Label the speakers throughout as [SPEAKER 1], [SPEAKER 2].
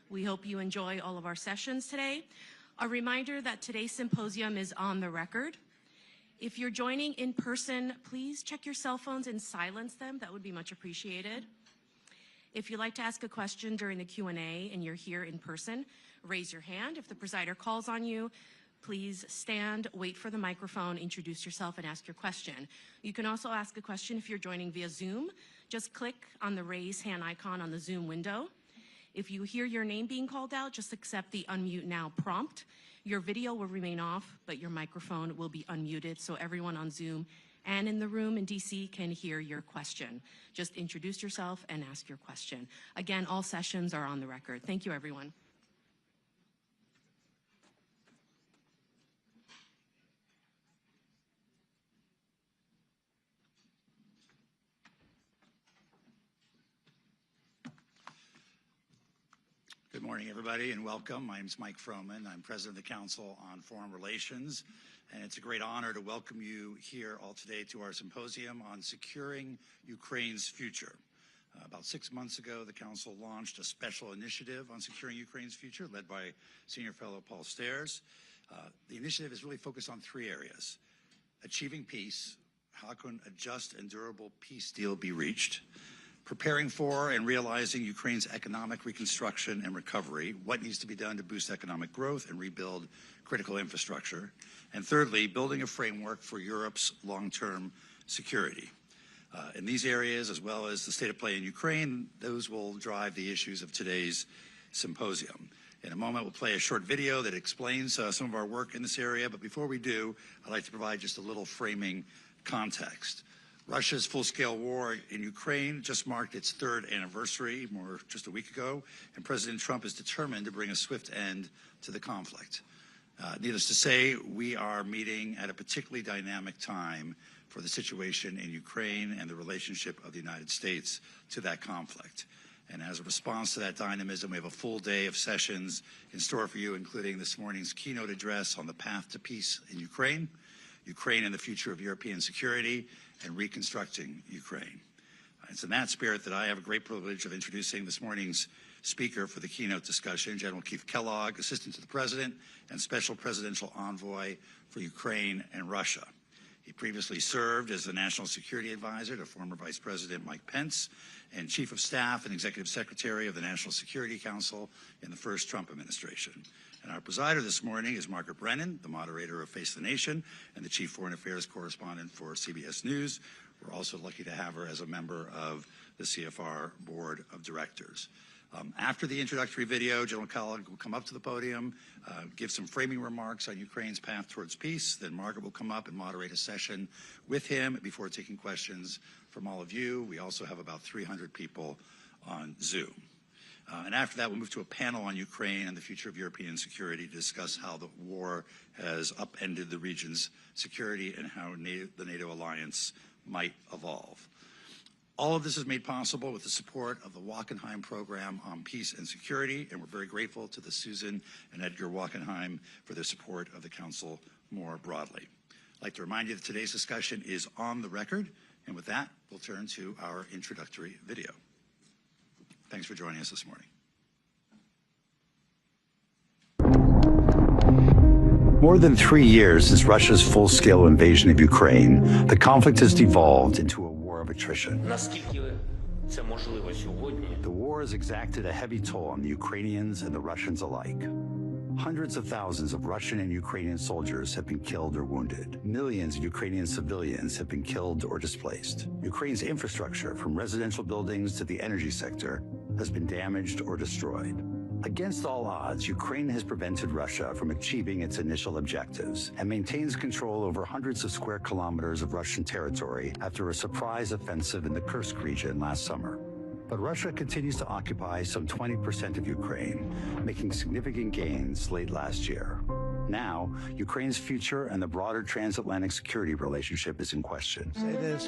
[SPEAKER 1] We hope you enjoy all of our sessions today. A reminder that today's symposium is on the record. If you're joining in person, please check your cell phones and silence them. That would be much appreciated. If you'd like to ask a question during the Q&A and you're here in person, raise your hand. If the presider calls on you, please stand, wait for the microphone, introduce yourself, and ask your question. You can also ask a question if you're joining via Zoom. Just click on the raise hand icon on the Zoom window. If you hear your name being called out, just accept the unmute now prompt. Your video will remain off, but your microphone will be unmuted so everyone on Zoom and in the room in DC can hear your question. Just introduce yourself and ask your question. Again, all sessions are on the record. Thank you, everyone.
[SPEAKER 2] Good morning, everybody, and welcome. My name is Mike Froman. I'm president of the Council on Foreign Relations, and it's a great honor to welcome you here all today to our symposium on securing Ukraine's future. About 6 months ago, the Council launched a special initiative on securing Ukraine's future, led by Senior Fellow Paul Stairs. The initiative is really focused on 3 areas: achieving peace, how can a just and durable peace deal be reached, preparing for and realizing Ukraine's economic reconstruction and recovery, what needs to be done to boost economic growth and rebuild critical infrastructure, and thirdly, building a framework for Europe's long-term security. In these areas, as well as the state of play in Ukraine, those will drive the issues of today's symposium. In a moment, we'll play a short video that explains some of our work in this area, but before we do, I'd like to provide just a little framing context. Russia's full-scale war in Ukraine just marked its 3rd anniversary, just a week ago, and President Trump is determined to bring a swift end to the conflict. Needless to say, we are meeting at a particularly dynamic time for the situation in Ukraine and the relationship of the United States to that conflict. And as a response to that dynamism, we have a full day of sessions in store for you, including this morning's keynote address on the path to peace in Ukraine, Ukraine and the future of European security, and reconstructing Ukraine. It's in that spirit that I have a great privilege of introducing this morning's speaker for the keynote discussion, General Keith Kellogg, Assistant to the President and Special Presidential Envoy for Ukraine and Russia. He previously served as the National Security Advisor to former Vice President Mike Pence and Chief of Staff and Executive Secretary of the National Security Council in the first Trump administration. And our presider this morning is Margaret Brennan, the moderator of Face the Nation and the Chief Foreign Affairs Correspondent for CBS News. We're also lucky to have her as a member of the CFR Board of Directors. After the introductory video, General Kellogg will come up to the podium, give some framing remarks on Ukraine's path towards peace. Then Margaret will come up and moderate a session with him before taking questions from all of you. We also have about 300 people on Zoom. And after that, we'll move to a panel on Ukraine and the future of European security to discuss how the war has upended the region's security and how the NATO alliance might evolve. All of this is made possible with the support of the Wachenheim Program on Peace and Security, and we're very grateful to the Susan and Edgar Wachenheim for their support of the Council more broadly. I'd like to remind you that today's discussion is on the record, and with that, we'll turn to our introductory video. Thanks for joining us this morning.
[SPEAKER 3] More than 3 years since Russia's full-scale invasion of Ukraine, the conflict has devolved into a war of attrition. The war has exacted a heavy toll on the Ukrainians and the Russians alike. Hundreds of thousands of Russian and Ukrainian soldiers have been killed or wounded. Millions of Ukrainian civilians have been killed or displaced. Ukraine's infrastructure, from residential buildings to the energy sector, has been damaged or destroyed. Against all odds, Ukraine has prevented Russia from achieving its initial objectives and maintains control over hundreds of square kilometers of Russian territory after a surprise offensive in the Kursk region last summer. But Russia continues to occupy some 20% of Ukraine, making significant gains late last year. Now, Ukraine's future and the broader transatlantic security relationship is in question.
[SPEAKER 4] Say this,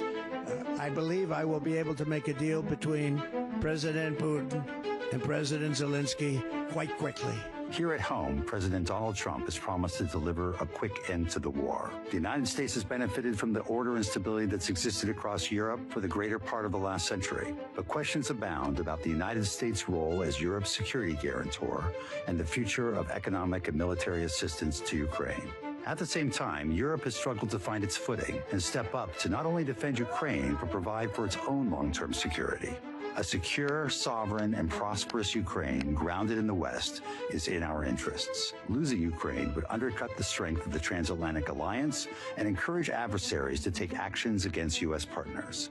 [SPEAKER 4] I believe I will be able to make a deal between President Putin and President Zelensky quite quickly.
[SPEAKER 3] Here at home, President Donald Trump has promised to deliver a quick end to the war. The United States has benefited from the order and stability that's existed across Europe for the greater part of the last century. But questions abound about the United States' role as Europe's security guarantor and the future of economic and military assistance to Ukraine. At the same time, Europe has struggled to find its footing and step up to not only defend Ukraine, but provide for its own long-term security. A secure, sovereign, and prosperous Ukraine grounded in the West is in our interests. Losing Ukraine would undercut the strength of the transatlantic alliance and encourage adversaries to take actions against U.S. partners.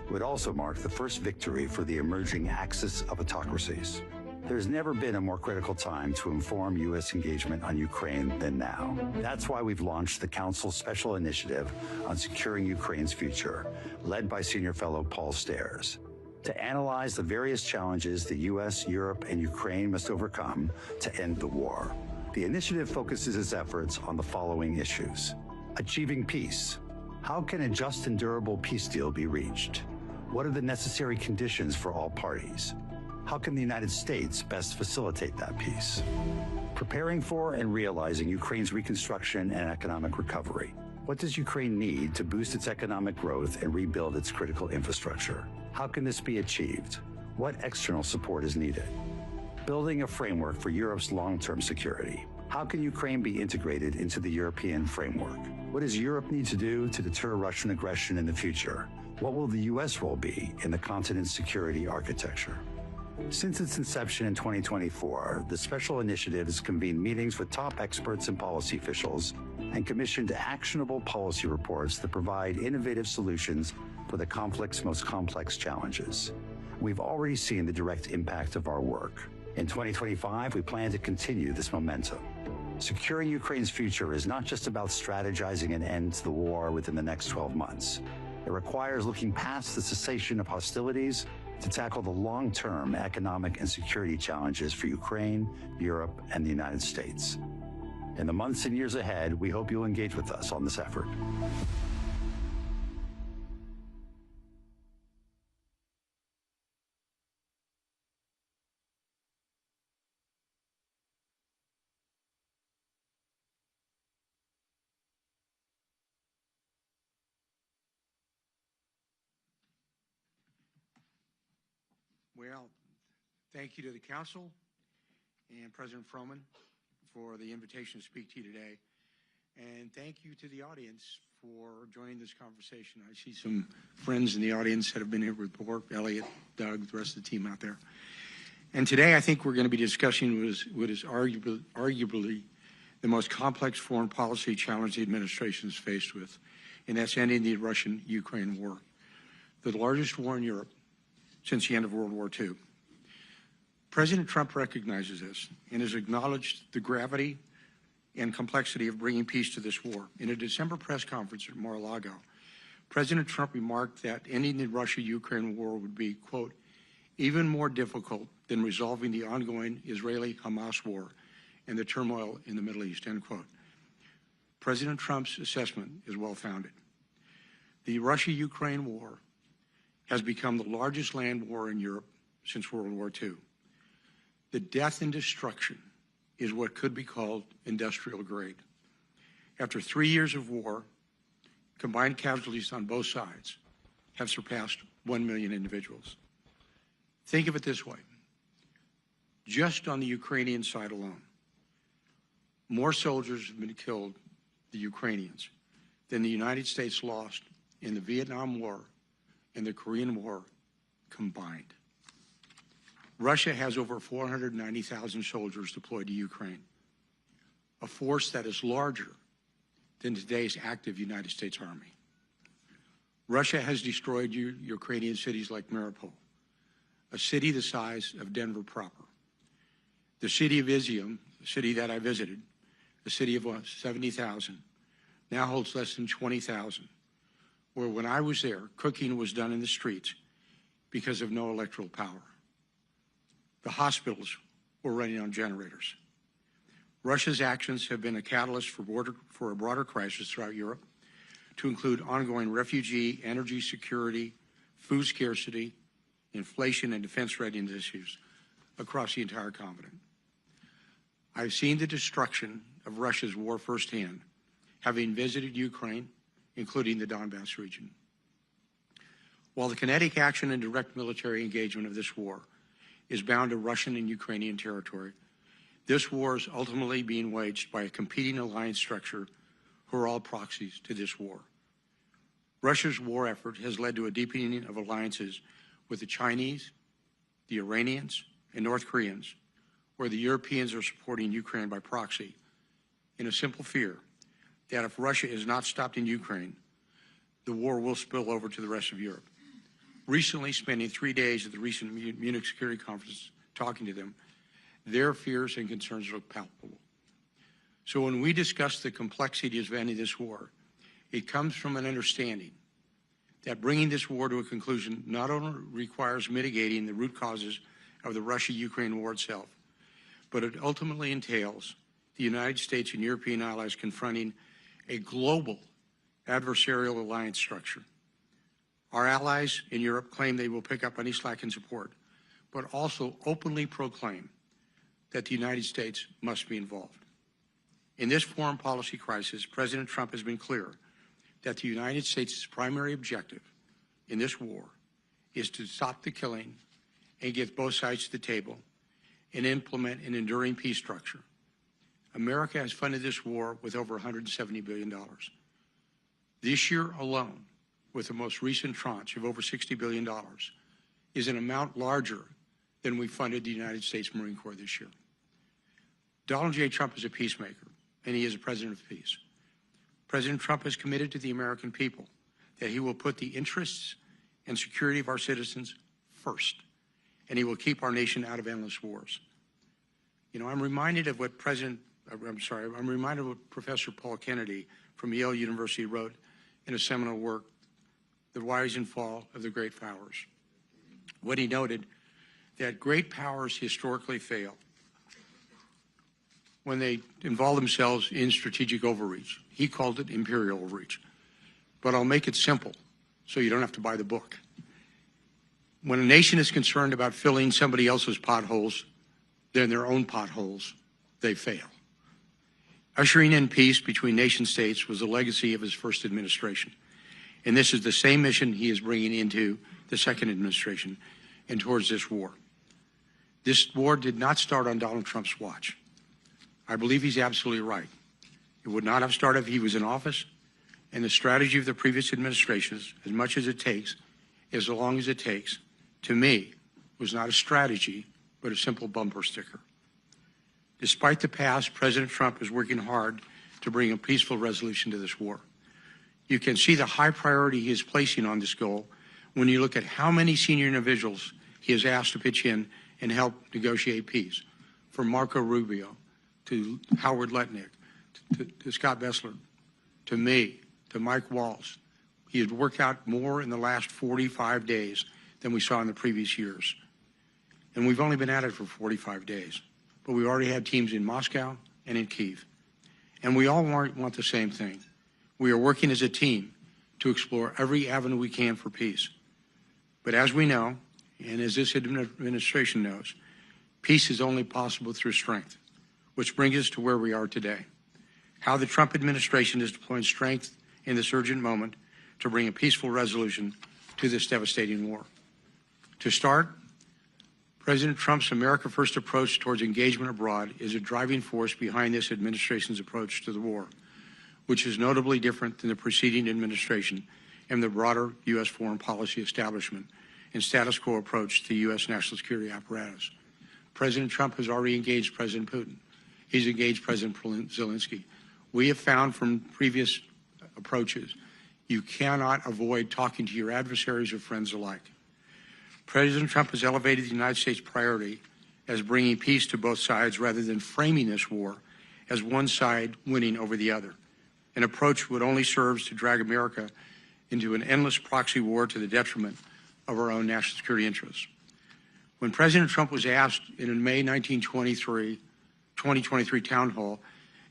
[SPEAKER 3] It would also mark the first victory for the emerging axis of autocracies. There's never been a more critical time to inform U.S. engagement on Ukraine than now. That's why we've launched the Council's Special Initiative on Securing Ukraine's Future, led by Senior Fellow Paul Stairs, to analyze the various challenges the U.S., Europe, and Ukraine must overcome to end the war. The initiative focuses its efforts on the following issues. Achieving peace. How can a just and durable peace deal be reached? What are the necessary conditions for all parties? How can the United States best facilitate that peace? Preparing for and realizing Ukraine's reconstruction and economic recovery. What does Ukraine need to boost its economic growth and rebuild its critical infrastructure? How can this be achieved? What external support is needed? Building a framework for Europe's long-term security. How can Ukraine be integrated into the European framework? What does Europe need to do to deter Russian aggression in the future? What will the U.S. role be in the continent's security architecture? Since its inception in 2024, the Special Initiative has convened meetings with top experts and policy officials and commissioned actionable policy reports that provide innovative solutions for the conflict's most complex challenges. We've already seen the direct impact of our work. In 2025, we plan to continue this momentum. Securing Ukraine's future is not just about strategizing an end to the war within the next 12 months. It requires looking past the cessation of hostilities to tackle the long-term economic and security challenges for Ukraine, Europe, and the United States. In the months and years ahead, we hope you'll engage with us on this effort.
[SPEAKER 5] Well, thank you to the Council and President Froman for the invitation to speak to you today. And thank you to the audience for joining this conversation. I see some friends in the audience that have been here before, Elliot, Doug, the rest of the team out there. And today I think we're going to be discussing what is arguably the most complex foreign policy challenge the administration is faced with, and that's ending the Russian-Ukraine war, the largest war in Europe since the end of World War II. President Trump recognizes this and has acknowledged the gravity and complexity of bringing peace to this war. In a December press conference at Mar-a-Lago, President Trump remarked that ending the Russia-Ukraine war would be, quote, even more difficult than resolving the ongoing Israeli-Hamas war and the turmoil in the Middle East, end quote. President Trump's assessment is well-founded. The Russia-Ukraine war has become the largest land war in Europe since World War II. The death and destruction is what could be called industrial grade. After 3 years of war, combined casualties on both sides have surpassed 1 million individuals. Think of it this way. Just on the Ukrainian side alone, more soldiers have been killed, the Ukrainians, than the United States lost in the Vietnam War and the Korean War combined. Russia has over 490,000 soldiers deployed to Ukraine, a force that is larger than today's active United States Army. Russia has destroyed Ukrainian cities like Mariupol, a city the size of Denver proper. The city of Izium, the city that I visited, a city of 70,000, now holds less than 20,000, where when I was there, cooking was done in the streets because of no electrical power. The hospitals were running on generators. Russia's actions have been a catalyst for a broader crisis throughout Europe, to include ongoing refugee, energy security, food scarcity, inflation, and defense readiness issues across the entire continent. I've seen the destruction of Russia's war firsthand, having visited Ukraine, including the Donbass region. While the kinetic action and direct military engagement of this war is bound to Russian and Ukrainian territory, this war is ultimately being waged by a competing alliance structure who are all proxies to this war. Russia's war effort has led to a deepening of alliances with the Chinese, the Iranians, and North Koreans, where the Europeans are supporting Ukraine by proxy, in a simple fear that if Russia is not stopped in Ukraine, the war will spill over to the rest of Europe. Recently, spending 3 days at the recent Munich Security Conference talking to them, their fears and concerns look palpable. So when we discuss the complexities of ending this war, it comes from an understanding that bringing this war to a conclusion not only requires mitigating the root causes of the Russia-Ukraine war itself, but it ultimately entails the United States and European allies confronting a global adversarial alliance structure. Our allies in Europe claim they will pick up any slack in support, but also openly proclaim that the United States must be involved. In this foreign policy crisis, President Trump has been clear that the United States' primary objective in this war is to stop the killing and get both sides to the table and implement an enduring peace structure. America has funded this war with over $170 billion. This year alone, with the most recent tranche of over $60 billion, is an amount larger than we funded the United States Marine Corps this year. Donald J. Trump is a peacemaker, and he is a president of peace. President Trump has committed to the American people that he will put the interests and security of our citizens first, and he will keep our nation out of endless wars. You know, I'm reminded of what Professor Paul Kennedy from Yale University wrote in a seminal work, The Rise and Fall of the Great Powers. When he noted that great powers historically fail when they involve themselves in strategic overreach. He called it imperial overreach. But I'll make it simple so you don't have to buy the book. When a nation is concerned about filling somebody else's potholes, then their own potholes, they fail. Ushering in peace between nation states was the legacy of his first administration. And this is the same mission he is bringing into the second administration and towards this war. This war did not start on Donald Trump's watch. I believe he's absolutely right. It would not have started if he was in office, and the strategy of the previous administrations, as much as it takes, as long as it takes, to me, was not a strategy, but a simple bumper sticker. Despite the past, President Trump is working hard to bring a peaceful resolution to this war. You can see the high priority he is placing on this goal when you look at how many senior individuals he has asked to pitch in and help negotiate peace, from Marco Rubio to Howard Lutnick, to Scott Bessler, to me, to Mike Waltz. He has worked out more in the last 45 days than we saw in the previous years. And we've only been at it for 45 days. But we already had teams in Moscow and in Kyiv. And we all want the same thing. We are working as a team to explore every avenue we can for peace. But as we know, and as this administration knows, peace is only possible through strength, which brings us to where we are today. How the Trump administration is deploying strength in this urgent moment to bring a peaceful resolution to this devastating war. To start, President Trump's America First approach towards engagement abroad is a driving force behind this administration's approach to the war, which is notably different than the preceding administration and the broader U.S. foreign policy establishment and status quo approach to the U.S. national security apparatus. President Trump has already engaged President Putin. He's engaged President Zelensky. We have found from previous approaches, you cannot avoid talking to your adversaries or friends alike. President Trump has elevated the United States priority as bringing peace to both sides rather than framing this war as one side winning over the other, an approach would only serve to drag America into an endless proxy war to the detriment of our own national security interests. When President Trump was asked in a May 2023 town hall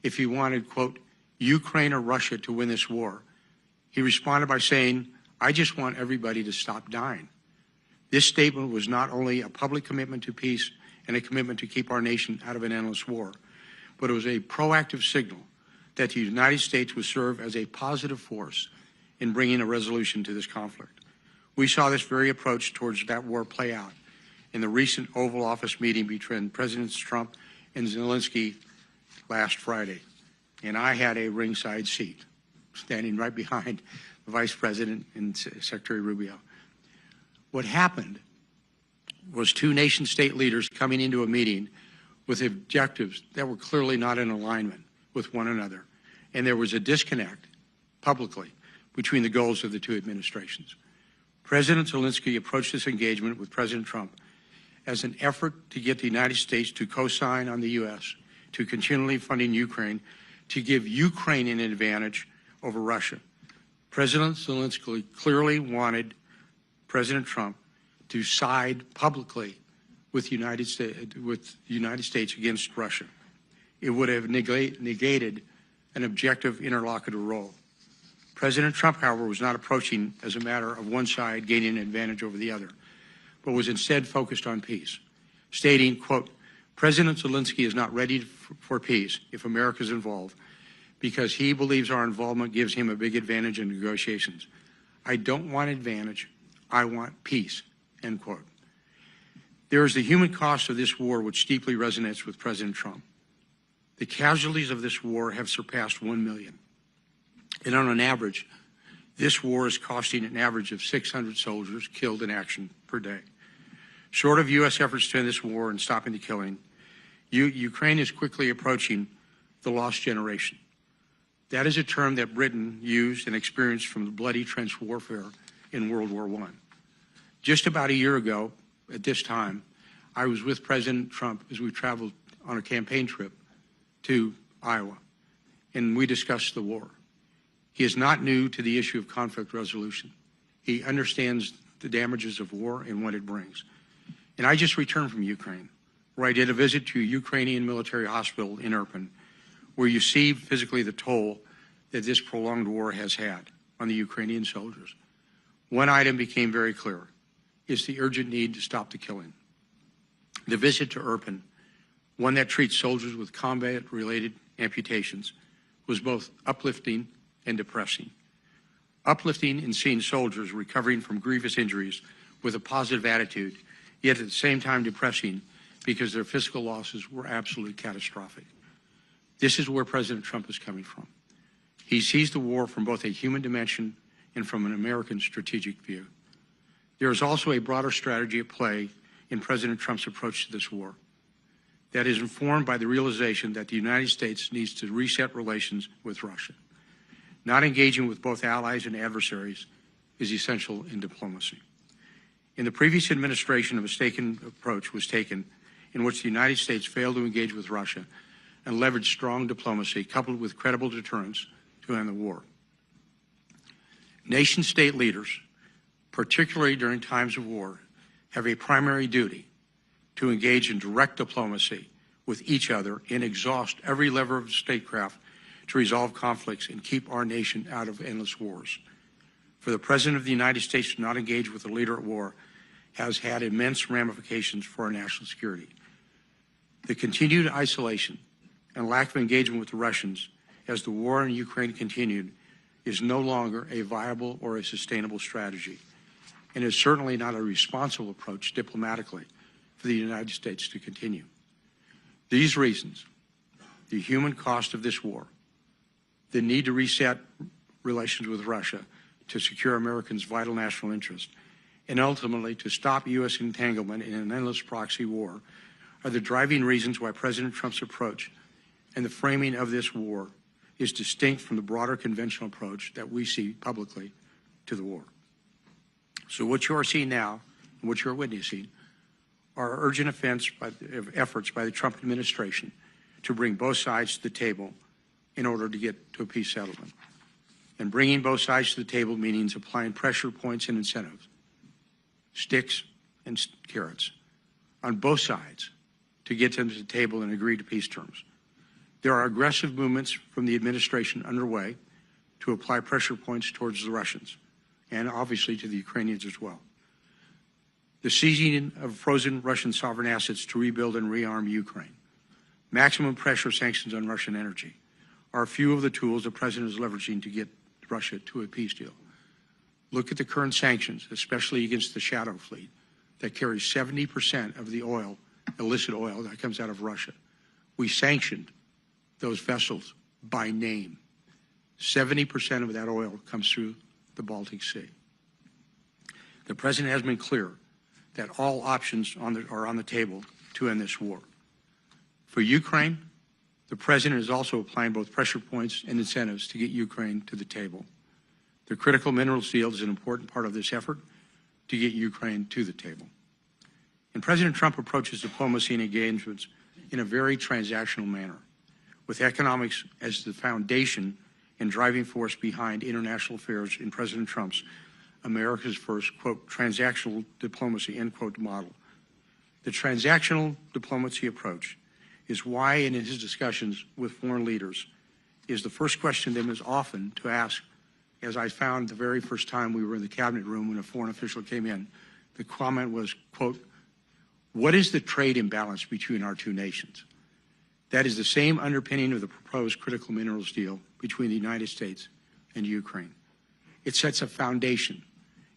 [SPEAKER 5] if he wanted, quote, Ukraine or Russia to win this war, he responded by saying, I just want everybody to stop dying. This statement was not only a public commitment to peace and a commitment to keep our nation out of an endless war, but it was a proactive signal that the United States would serve as a positive force in bringing a resolution to this conflict. We saw this very approach towards that war play out in the recent Oval Office meeting between Presidents Trump and Zelensky last Friday. And I had a ringside seat, standing right behind the Vice President and Secretary Rubio. What happened was two nation-state leaders coming into a meeting with objectives that were clearly not in alignment with one another. And there was a disconnect publicly between the goals of the two administrations. President Zelensky approached this engagement with President Trump as an effort to get the United States to co-sign on the U.S. to continually funding Ukraine, to give Ukraine an advantage over Russia. President Zelensky clearly wanted President Trump to side publicly with the United States against Russia. It would have negated an objective interlocutor role. President Trump, however, was not approaching as a matter of one side gaining an advantage over the other, but was instead focused on peace, stating, quote, President Zelensky is not ready for peace if America is involved because he believes our involvement gives him a big advantage in negotiations. I don't want advantage, I want peace, end quote. There is the human cost of this war which deeply resonates with President Trump. The casualties of this war have surpassed 1 million. And on an average, this war is costing an average of 600 soldiers killed in action per day. Short of U.S. efforts to end this war and stopping the killing, Ukraine is quickly approaching the lost generation. That is a term that Britain used and experienced from the bloody trench warfare in World War I. Just about a year ago, at this time, I was with President Trump as we traveled on a campaign trip to Iowa, and we discussed the war. He is not new to the issue of conflict resolution. He understands the damages of war and what it brings. And I just returned from Ukraine, where I did a visit to a Ukrainian military hospital in Irpin, where you see physically the toll that this prolonged war has had on the Ukrainian soldiers. One item became very clear, is the urgent need to stop the killing. The visit to Irpin, one that treats soldiers with combat-related amputations, was both uplifting and depressing. Uplifting in seeing soldiers recovering from grievous injuries with a positive attitude, yet at the same time depressing because their physical losses were absolutely catastrophic. This is where President Trump is coming from. He sees the war from both a human dimension and from an American strategic view. There is also a broader strategy at play in President Trump's approach to this war that is informed by the realization that the United States needs to reset relations with Russia. Not engaging with both allies and adversaries is essential in diplomacy. In the previous administration, a mistaken approach was taken in which the United States failed to engage with Russia and leveraged strong diplomacy coupled with credible deterrence to end the war. Nation-state leaders, particularly during times of war, have a primary duty to engage in direct diplomacy with each other and exhaust every lever of statecraft to resolve conflicts and keep our nation out of endless wars. For the President of the United States to not engage with a leader at war has had immense ramifications for our national security. The continued isolation and lack of engagement with the Russians as the war in Ukraine continued is no longer a viable or a sustainable strategy, and is certainly not a responsible approach diplomatically for the United States to continue. These reasons, the human cost of this war, the need to reset relations with Russia to secure Americans' vital national interest, and ultimately to stop U.S. entanglement in an endless proxy war are the driving reasons why President Trump's approach and the framing of this war is distinct from the broader conventional approach that we see publicly to the war. So what you are seeing now and what you are witnessing are urgent efforts by the Trump administration to bring both sides to the table in order to get to a peace settlement. And bringing both sides to the table means applying pressure points and incentives, sticks and carrots, on both sides to get them to the table and agree to peace terms. There are aggressive movements from the administration underway to apply pressure points towards the Russians and obviously to the Ukrainians as well. The seizing of frozen Russian sovereign assets to rebuild and rearm Ukraine, maximum pressure sanctions on Russian energy are a few of the tools the president is leveraging to get Russia to a peace deal. Look at the current sanctions, especially against the shadow fleet that carries 70% of the oil, illicit oil that comes out of Russia. We sanctioned those vessels by name. 70% of that oil comes through the Baltic Sea. The president has been clear that all options are on the table to end this war. For Ukraine, the president is also applying both pressure points and incentives to get Ukraine to the table. The critical minerals deal is an important part of this effort to get Ukraine to the table. And President Trump approaches diplomacy and engagements in a very transactional manner, with economics as the foundation and driving force behind international affairs in President Trump's America's first, quote, transactional diplomacy, end quote, model. The transactional diplomacy approach is why, in his discussions with foreign leaders, is the first question them is often to ask, as I found the very first time we were in the cabinet room when a foreign official came in. The comment was, quote, what is the trade imbalance between our two nations? That is the same underpinning of the proposed critical minerals deal between the United States and Ukraine. It sets a foundation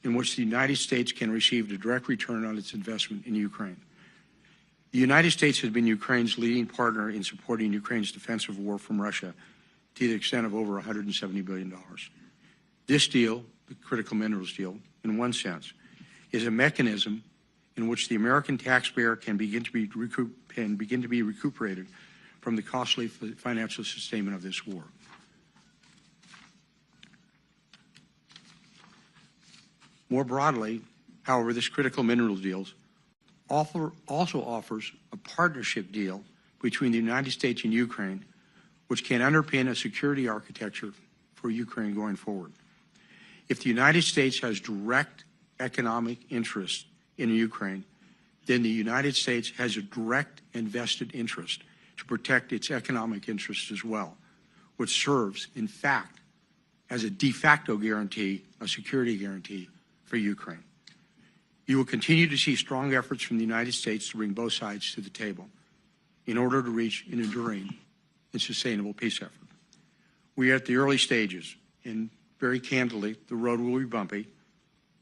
[SPEAKER 5] in which the United States can receive a direct return on its investment in Ukraine. The United States has been Ukraine's leading partner in supporting Ukraine's defensive war from Russia to the extent of over $170 billion. This deal, the critical minerals deal, in one sense, is a mechanism in which the American taxpayer can begin to be recuperated from the costly financial sustainment of this war. More broadly, however, this critical minerals deal also offers a partnership deal between the United States and Ukraine, which can underpin a security architecture for Ukraine going forward. If the United States has direct economic interest in Ukraine, then the United States has a direct and vested interest to protect its economic interests as well, which serves, in fact, as a de facto guarantee, a security guarantee for Ukraine. You will continue to see strong efforts from the United States to bring both sides to the table in order to reach an enduring and sustainable peace effort. We are at the early stages, and very candidly, the road will be bumpy.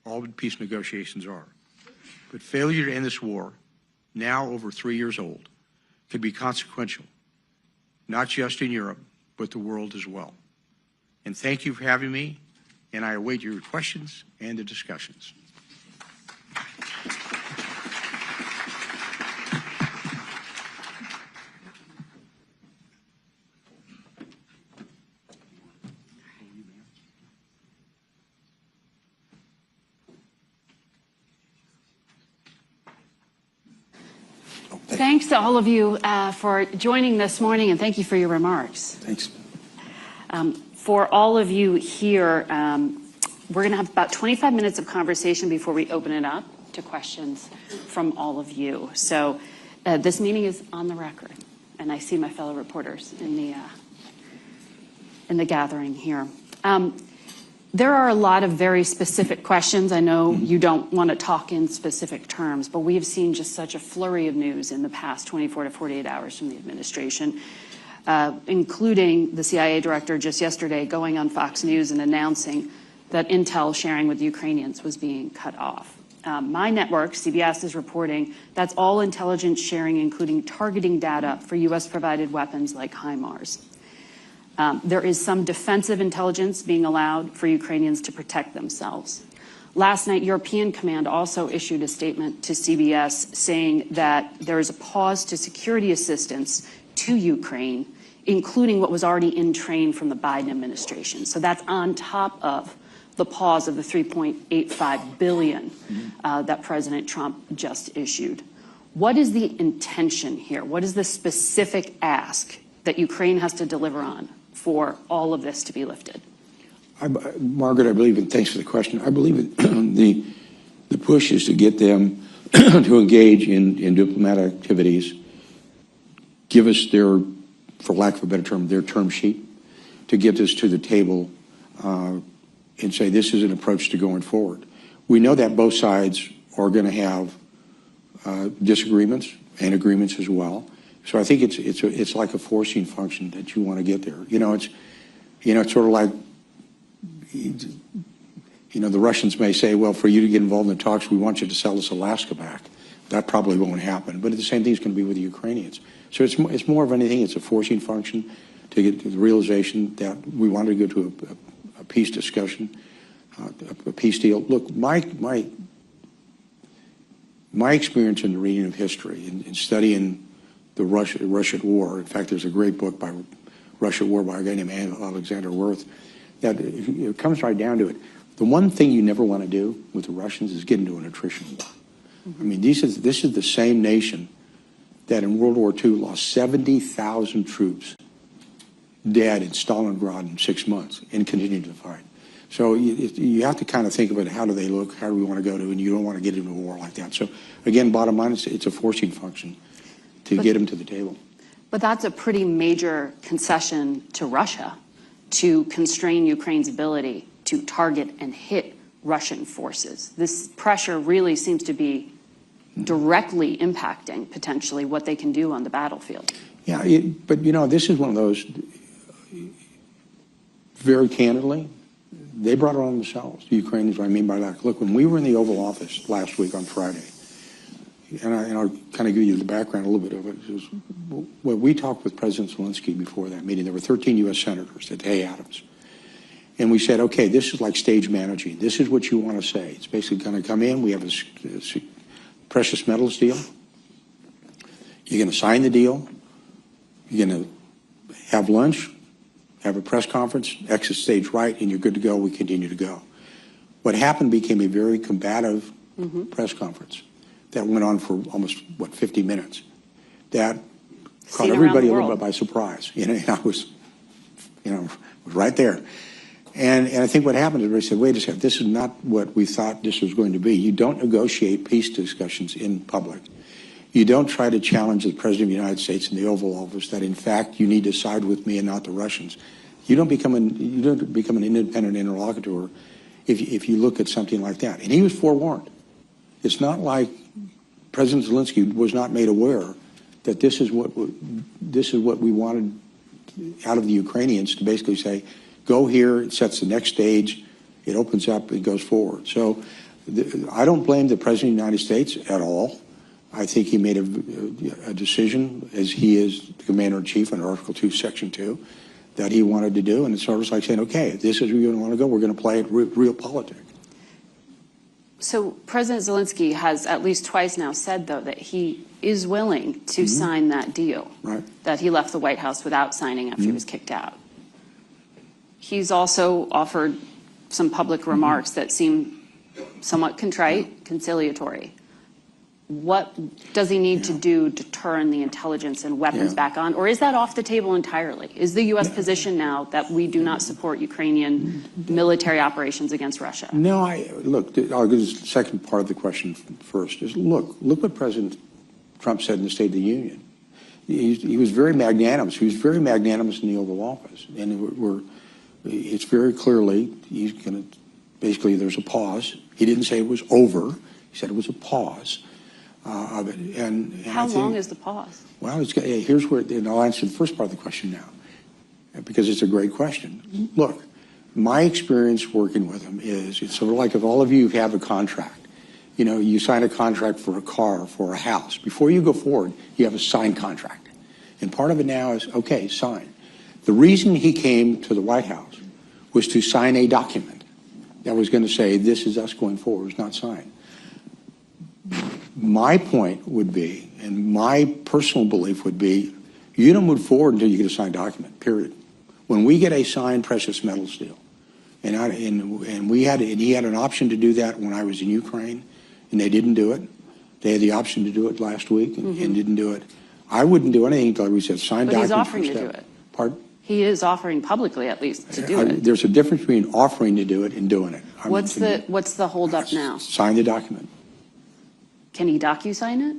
[SPEAKER 5] All peace negotiations are. But failure to end this war, now over 3 years old, could be consequential, not just in Europe, but the world as well. And thank you for having me, and I await your questions and the discussions.
[SPEAKER 6] Thanks to all of you for joining this morning, and thank you for your remarks.
[SPEAKER 5] Thanks.
[SPEAKER 6] For all of you here, we're going to have about 25 minutes of conversation before we open it up to questions from all of you. So this meeting is on the record, and I see my fellow reporters in the gathering here. There are a lot of very specific questions. I know you don't want to talk in specific terms, but we have seen just such a flurry of news in the past 24 to 48 hours from the administration, including the CIA director just yesterday going on Fox News and announcing that intel sharing with Ukrainians was being cut off. My network, CBS, is reporting that's all intelligence sharing, including targeting data for U.S.-provided weapons like HIMARS. There is some defensive intelligence being allowed for Ukrainians to protect themselves. Last night, European Command also issued a statement to CBS saying that there is a pause to security assistance to Ukraine, including what was already in train from the Biden administration. So that's on top of the pause of the $3.85 billion that President Trump just issued. What is the intention here? What is the specific ask that Ukraine has to deliver on for all of this to be lifted?
[SPEAKER 7] Margaret, I believe, and thanks for the question, I believe the push is to get them to engage in diplomatic activities, give us their, for lack of a better term, their term sheet, to get this to the table and say this is an approach to going forward. We know that both sides are going to have disagreements and agreements as well. So I think it's like a forcing function that you want to get there. It's sort of like, the Russians may say, well, for you to get involved in the talks, we want you to sell us Alaska back. That probably won't happen. But the same thing is going to be with the Ukrainians. So it's more of anything. It's a forcing function to get to the realization that we want to go to a peace discussion, a peace deal. Look, my experience in the reading of history and studying the Russian war. In fact, there's a great book by Russian War by a guy named Alexander Wirth that it comes right down to it. The one thing you never want to do with the Russians is get into an attrition war. I mean, this is the same nation that in World War II lost 70,000 troops dead in Stalingrad in 6 months and continued to fight. So you have to kind of think about how do they look, how do we want to go to, and you don't want to get into a war like that. So again, bottom line, it's a forcing function to get them to the table.
[SPEAKER 6] But that's a pretty major concession to Russia to constrain Ukraine's ability to target and hit Russian forces. This pressure really seems to be directly impacting potentially what they can do on the battlefield.
[SPEAKER 7] Yeah, but this is one of those, very candidly, they brought it on themselves, the Ukrainians. What I mean by that, look, when we were in the Oval Office last week on Friday, and I'll kind of give you the background a little bit of it. When we talked with President Zelensky before that meeting, there were 13 U.S. senators at Hay Adams. And we said, okay, this is like stage managing. This is what you want to say. It's basically going to come in. We have a precious metals deal. You're going to sign the deal. You're going to have lunch, have a press conference, exit stage right, and you're good to go. We continue to go. What happened became a very combative press conference that went on for almost, 50 minutes. That caught everybody a little bit by surprise. I was, right there. And I think what happened is they said, wait a second, this is not what we thought this was going to be. You don't negotiate peace discussions in public. You don't try to challenge the President of the United States in the Oval Office that, in fact, you need to side with me and not the Russians. You don't become an independent interlocutor if you look at something like that. And he was forewarned. It's not like President Zelensky was not made aware that this is what we wanted out of the Ukrainians, to basically say, go here, it sets the next stage, it opens up, it goes forward. So I don't blame the President of the United States at all. I think he made a decision, as he is the Commander-in-Chief under Article 2, Section 2, that he wanted to do. And it's sort of like saying, okay, this is where you want to go. We're going to play it real politics.
[SPEAKER 6] So President Zelensky has at least twice now said, though, that he is willing to sign that deal, that he left the White House without signing after he was kicked out. He's also offered some public remarks that seem somewhat contrite, conciliatory. What does he need to do to turn the intelligence and weapons back on? Or is that off the table entirely? Is the U.S. position now that we do not support Ukrainian military operations against Russia?
[SPEAKER 7] No, look, I'll give the second part of the question first. Look what President Trump said in the State of the Union. He was very magnanimous. He was very magnanimous in the Oval Office. And it's very clearly, he's going to, basically there's a pause. He didn't say it was over. He said it was a pause of it. And
[SPEAKER 6] how long is the pause?
[SPEAKER 7] Well, here's where, and I'll answer the first part of the question now, because it's a great question. Look, my experience working with him is, it's sort of like if all of you have a contract, you sign a contract for a car, for a house. Before you go forward, you have a signed contract. And part of it now is, okay, sign. The reason he came to the White House was to sign a document that was going to say, this is us going forward. It's not signed. My point would be, and my personal belief would be, you don't move forward until you get a signed document, period. When we get a signed precious metals deal, and he had an option to do that when I was in Ukraine, and they didn't do it. They had the option to do it last week and didn't do it. I wouldn't do anything until we said signed document.
[SPEAKER 6] But he's offering to do it.
[SPEAKER 7] Pardon?
[SPEAKER 6] He is offering publicly, at least, to do it.
[SPEAKER 7] There's a difference between offering to do it and doing it.
[SPEAKER 6] What's the holdup now?
[SPEAKER 7] Sign the document.
[SPEAKER 6] Can he docu-sign it?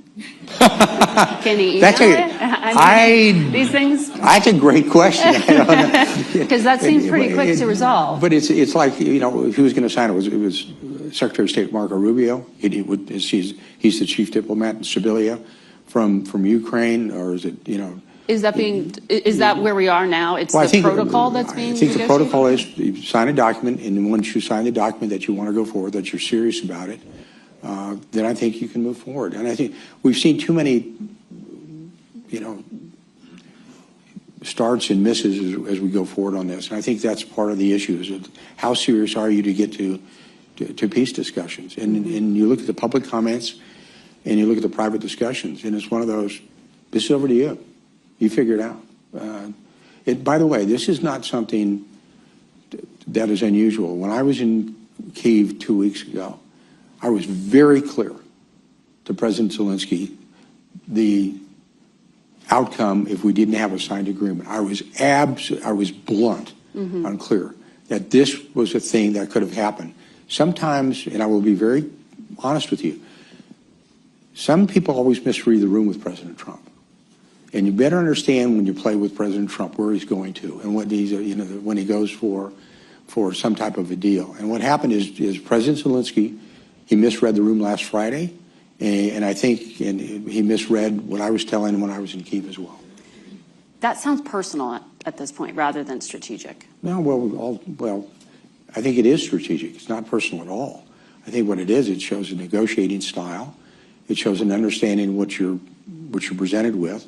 [SPEAKER 6] Can he email it? These things?
[SPEAKER 7] That's a great question. I don't know.
[SPEAKER 6] Because that seems pretty quick to resolve.
[SPEAKER 7] But it's like, if he was going to sign it, it was Secretary of State Marco Rubio. He's the chief diplomat in Sevilla. from Ukraine, or is it, you know?
[SPEAKER 6] Is that where we are now? It's
[SPEAKER 7] Well,
[SPEAKER 6] the protocol that's being
[SPEAKER 7] I think the
[SPEAKER 6] negotiated?
[SPEAKER 7] protocol is you sign a document, and once you sign the document that you want to go forward, that you're serious about it, then I think you can move forward. And I think we've seen too many, you know, starts and misses as we go forward on this. And I think that's part of the issue, is how serious are you to get to peace discussions? And you look at the public comments and you look at the private discussions, and it's one of those, this is over to you. You figure it out. By the way, this is not something that is unusual. When I was in Kyiv 2 weeks ago, I was very clear to President Zelensky the outcome if we didn't have a signed agreement. I was blunt and clear that this was a thing that could have happened. Sometimes, and I will be very honest with you, some people always misread the room with President Trump. And you better understand when you play with President Trump where he's going to and what he's, you know, when he goes for some type of a deal. And what happened is President Zelensky, he misread the room last Friday, and I think he misread what I was telling him when I was in Kyiv as well.
[SPEAKER 6] That sounds personal at this point rather than strategic.
[SPEAKER 7] No, well, I think it is strategic. It's not personal at all. I think what it is, it shows a negotiating style. It shows an understanding of what you're presented with.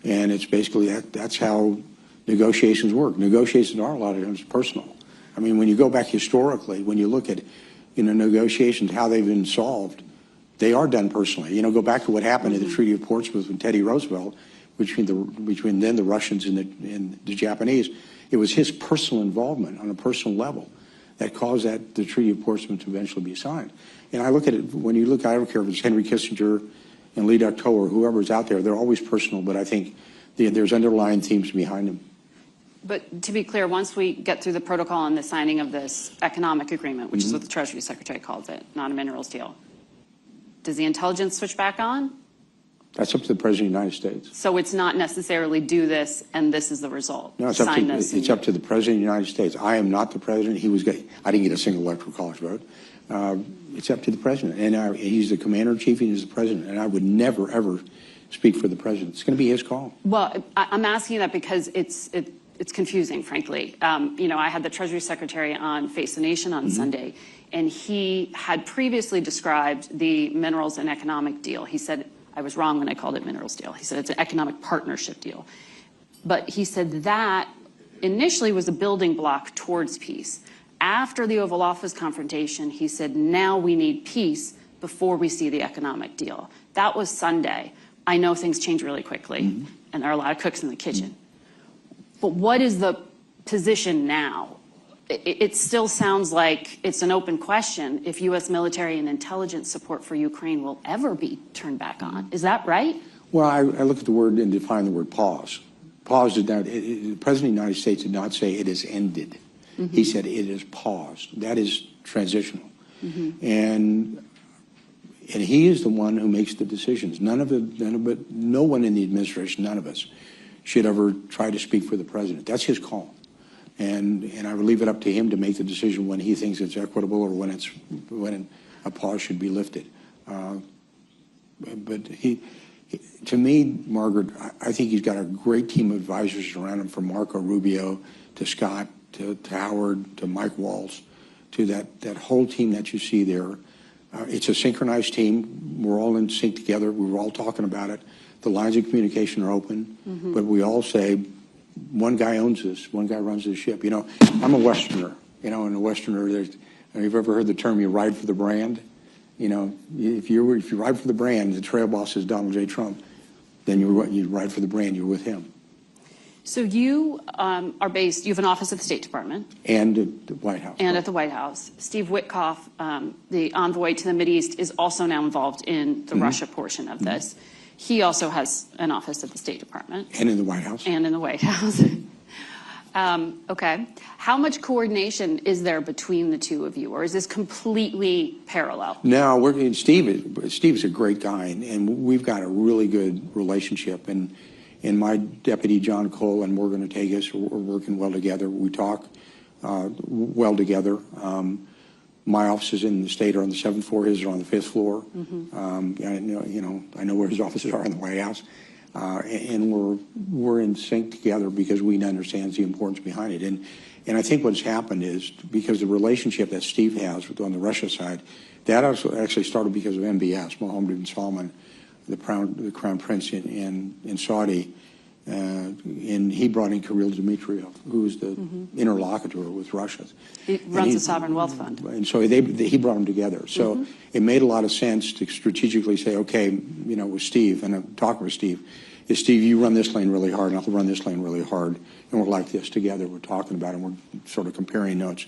[SPEAKER 7] And it's basically that's how negotiations work. Negotiations are a lot of times personal. I mean, when you go back historically, when you look at, you know, negotiations, how they've been solved, they are done personally. You know, go back to what happened in the Treaty of Portsmouth with Teddy Roosevelt, between then the Russians and the Japanese. It was his personal involvement on a personal level that caused the Treaty of Portsmouth to eventually be signed. And I look at it, when you look, I don't care if it's Henry Kissinger and Lee Ducteau or whoever's out there, they're always personal, but I think there's underlying themes behind them.
[SPEAKER 6] But to be clear, once we get through the protocol and the signing of this economic agreement, which is what the Treasury Secretary calls it, not a minerals deal, does the intelligence switch back on?
[SPEAKER 7] That's up to the President of the United States.
[SPEAKER 6] So it's not necessarily do this and this is the result.
[SPEAKER 7] No, it's up to the President of the United States. I am not the President. I didn't get a single electoral college vote. It's up to the President, and he's the Commander-in-Chief, and he's the President, and I would never, ever speak for the President. It's going to be his call.
[SPEAKER 6] Well, I'm asking that because it's confusing, frankly. You know, I had the Treasury Secretary on Face the Nation on Sunday, and he had previously described the minerals and economic deal. He said, I was wrong when I called it minerals deal. He said it's an economic partnership deal. But he said that initially was a building block towards peace. After the Oval Office confrontation, he said, now we need peace before we see the economic deal. That was Sunday. I know things change really quickly, and there are a lot of cooks in the kitchen. But what is the position now? It still sounds like it's an open question if U.S. military and intelligence support for Ukraine will ever be turned back on. Is that right?
[SPEAKER 7] Well, I look at the word and define the word pause. Pause did not, the President of the United States did not say it is ended. He said it is paused. That is transitional. And he is the one who makes the decisions. No one in the administration, none of us, should ever try to speak for the President. That's his call. And I would leave it up to him to make the decision when he thinks it's equitable or when a pause should be lifted. But to me, Margaret, I think he's got a great team of advisors around him, from Marco Rubio to Scott to Howard to Mike Waltz, to that whole team that you see there. It's a synchronized team. We're all in sync together. We were all talking about it. The lines of communication are open, but we all say, one guy owns this, one guy runs this ship. You know, I'm a Westerner, you know, and a Westerner, you've ever heard the term, you ride for the brand? You know, if you ride for the brand, the trail boss is Donald J. Trump, then you ride for the brand, you're with him.
[SPEAKER 6] So you are based, you have an office at the State Department.
[SPEAKER 7] And at the White House.
[SPEAKER 6] And at the White House. Steve Witkoff, the envoy to the Mideast, is also now involved in the Russia portion of this. He also has an office at the State Department.
[SPEAKER 7] And in the White House.
[SPEAKER 6] And in the White House. Okay. How much coordination is there between the two of you, or is this completely parallel?
[SPEAKER 7] No, Steve's a great guy, and we've got a really good relationship. And my deputy, John Cole, and Morgan Ortegas are working well together. We talk well together. My office is in the state or on the 7th floor. His are on the 5th floor. I know where his offices are in the White House. And we're in sync together because we understand the importance behind it. And I think what's happened is because the relationship that Steve has on the Russia side, that also actually started because of MBS, Mohammed bin Salman, the crown prince in Saudi, and he brought in Kirill Dmitriev, who's the interlocutor with Russia.
[SPEAKER 6] He runs the Sovereign Wealth Fund.
[SPEAKER 7] And so he brought them together. So it made a lot of sense to strategically say, okay, with Steve, and I'm talking with Steve, is Steve, you run this lane really hard, and I'll run this lane really hard, and we're like this together. We're talking about it, and we're sort of comparing notes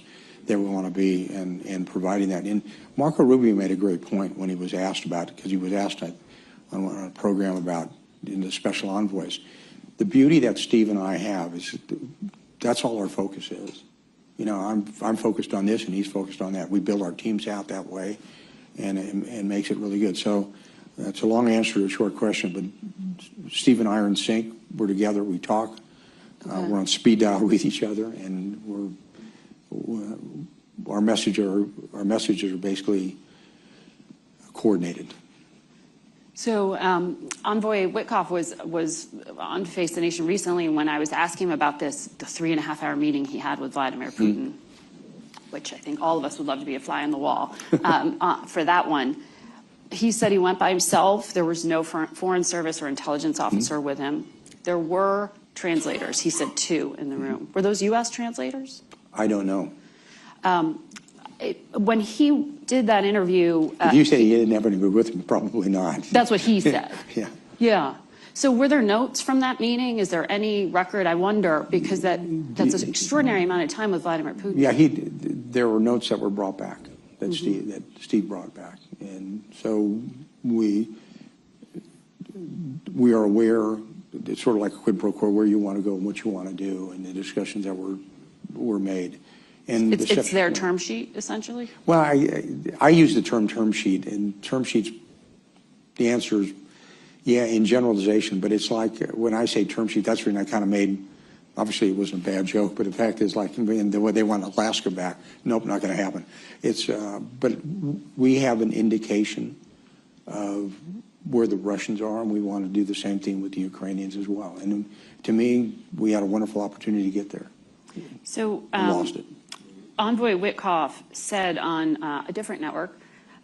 [SPEAKER 7] that we want to be and providing that. And Marco Rubio made a great point when he was asked about it, because he was asked on a program about the special envoys. The beauty that Steve and I have is that's all our focus is. I'm focused on this and he's focused on that. We build our teams out that way, and it makes it really good. So that's a long answer to a short question, but Steve and I are in sync. We're together. We talk. We're on speed dial with each other, and our messages are basically coordinated.
[SPEAKER 6] So Envoy Witkoff was on Face the Nation recently when I was asking him about the 3.5-hour meeting he had with Vladimir Putin, which I think all of us would love to be a fly on the wall for that one. He said he went by himself. There was no foreign service or intelligence officer with him. There were translators. He said 2 in the room. Were those U.S. translators?
[SPEAKER 7] I don't know.
[SPEAKER 6] When he did that interview...
[SPEAKER 7] if you say he didn't have anybody with him, probably not.
[SPEAKER 6] That's what he said.
[SPEAKER 7] Yeah.
[SPEAKER 6] Yeah. So were there notes from that meeting? Is there any record? I wonder, because that's an extraordinary amount of time with Vladimir Putin.
[SPEAKER 7] Yeah, there were notes that were brought back, that Steve brought back. And so we are aware, it's sort of like a quid pro quo, where you want to go and what you want to do, and the discussions that were made. And
[SPEAKER 6] it's their term sheet, essentially?
[SPEAKER 7] Well, I use the term sheet, and term sheets, the answer is, yeah, in generalization, but it's like when I say term sheet, that's when I kind of made, obviously it wasn't a bad joke, but the fact is like the way they want Alaska back, nope, not going to happen. But we have an indication of where the Russians are, and we want to do the same thing with the Ukrainians as well. And to me, we had a wonderful opportunity to get there.
[SPEAKER 6] So
[SPEAKER 7] lost it.
[SPEAKER 6] Envoy Witkoff said on a different network,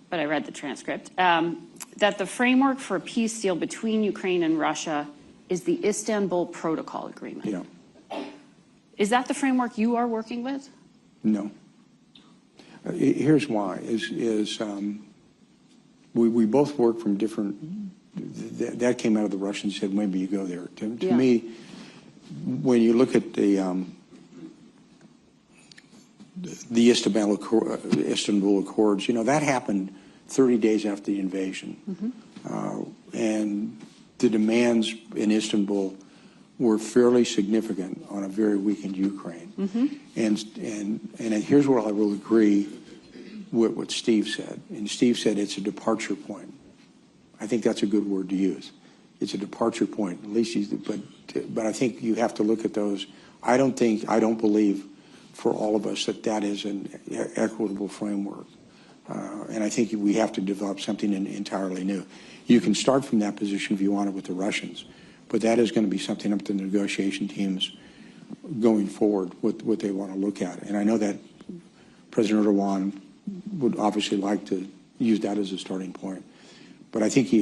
[SPEAKER 6] but I read the transcript, that the framework for a peace deal between Ukraine and Russia is the Istanbul Protocol Agreement.
[SPEAKER 7] Yeah.
[SPEAKER 6] Is that the framework you are working with?
[SPEAKER 7] No. Here's why, we both work from different, that came out of the Russians, said maybe you go there. To me, when you look at the Istanbul Accords, that happened 30 days after the invasion. And the demands in Istanbul were fairly significant on a very weakened Ukraine. And here's where I will agree with what Steve said. And Steve said it's a departure point. I think that's a good word to use. It's a departure point. At least but I think you have to look at those. I don't believe for all of us that is an equitable framework. And I think we have to develop something entirely new. You can start from that position if you want it with the Russians, but that is going to be something up to the negotiation teams going forward, what they want to look at. And I know that President Erdogan would obviously like to use that as a starting point. But I think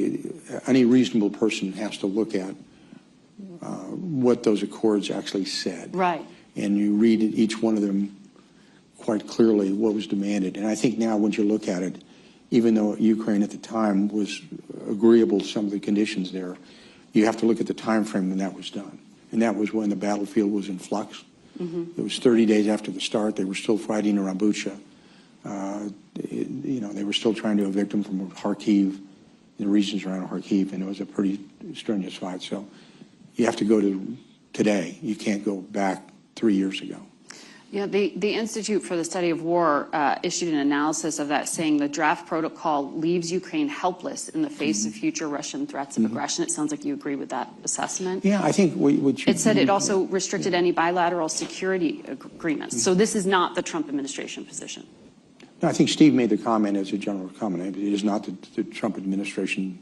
[SPEAKER 7] any reasonable person has to look at what those accords actually said.
[SPEAKER 6] Right.
[SPEAKER 7] And you read each one of them quite clearly what was demanded. And I think now when you look at it, even though Ukraine at the time was agreeable to some of the conditions there, you have to look at the time frame when that was done. And that was when the battlefield was in flux. It was 30 days after the start. They were still fighting around Bucha. They were still trying to evict them from Kharkiv, the regions around Kharkiv, and it was a pretty strenuous fight. So you have to go to today. You can't go back 3 years ago.
[SPEAKER 6] Yeah, the Institute for the Study of War issued an analysis of that, saying the draft protocol leaves Ukraine helpless in the face of future Russian threats of aggression. It sounds like you agree with that assessment.
[SPEAKER 7] Yeah, I think
[SPEAKER 6] it said it also restricted any bilateral security agreements. So this is not the Trump administration position.
[SPEAKER 7] No, I think Steve made the comment as a general comment. It is not the Trump administration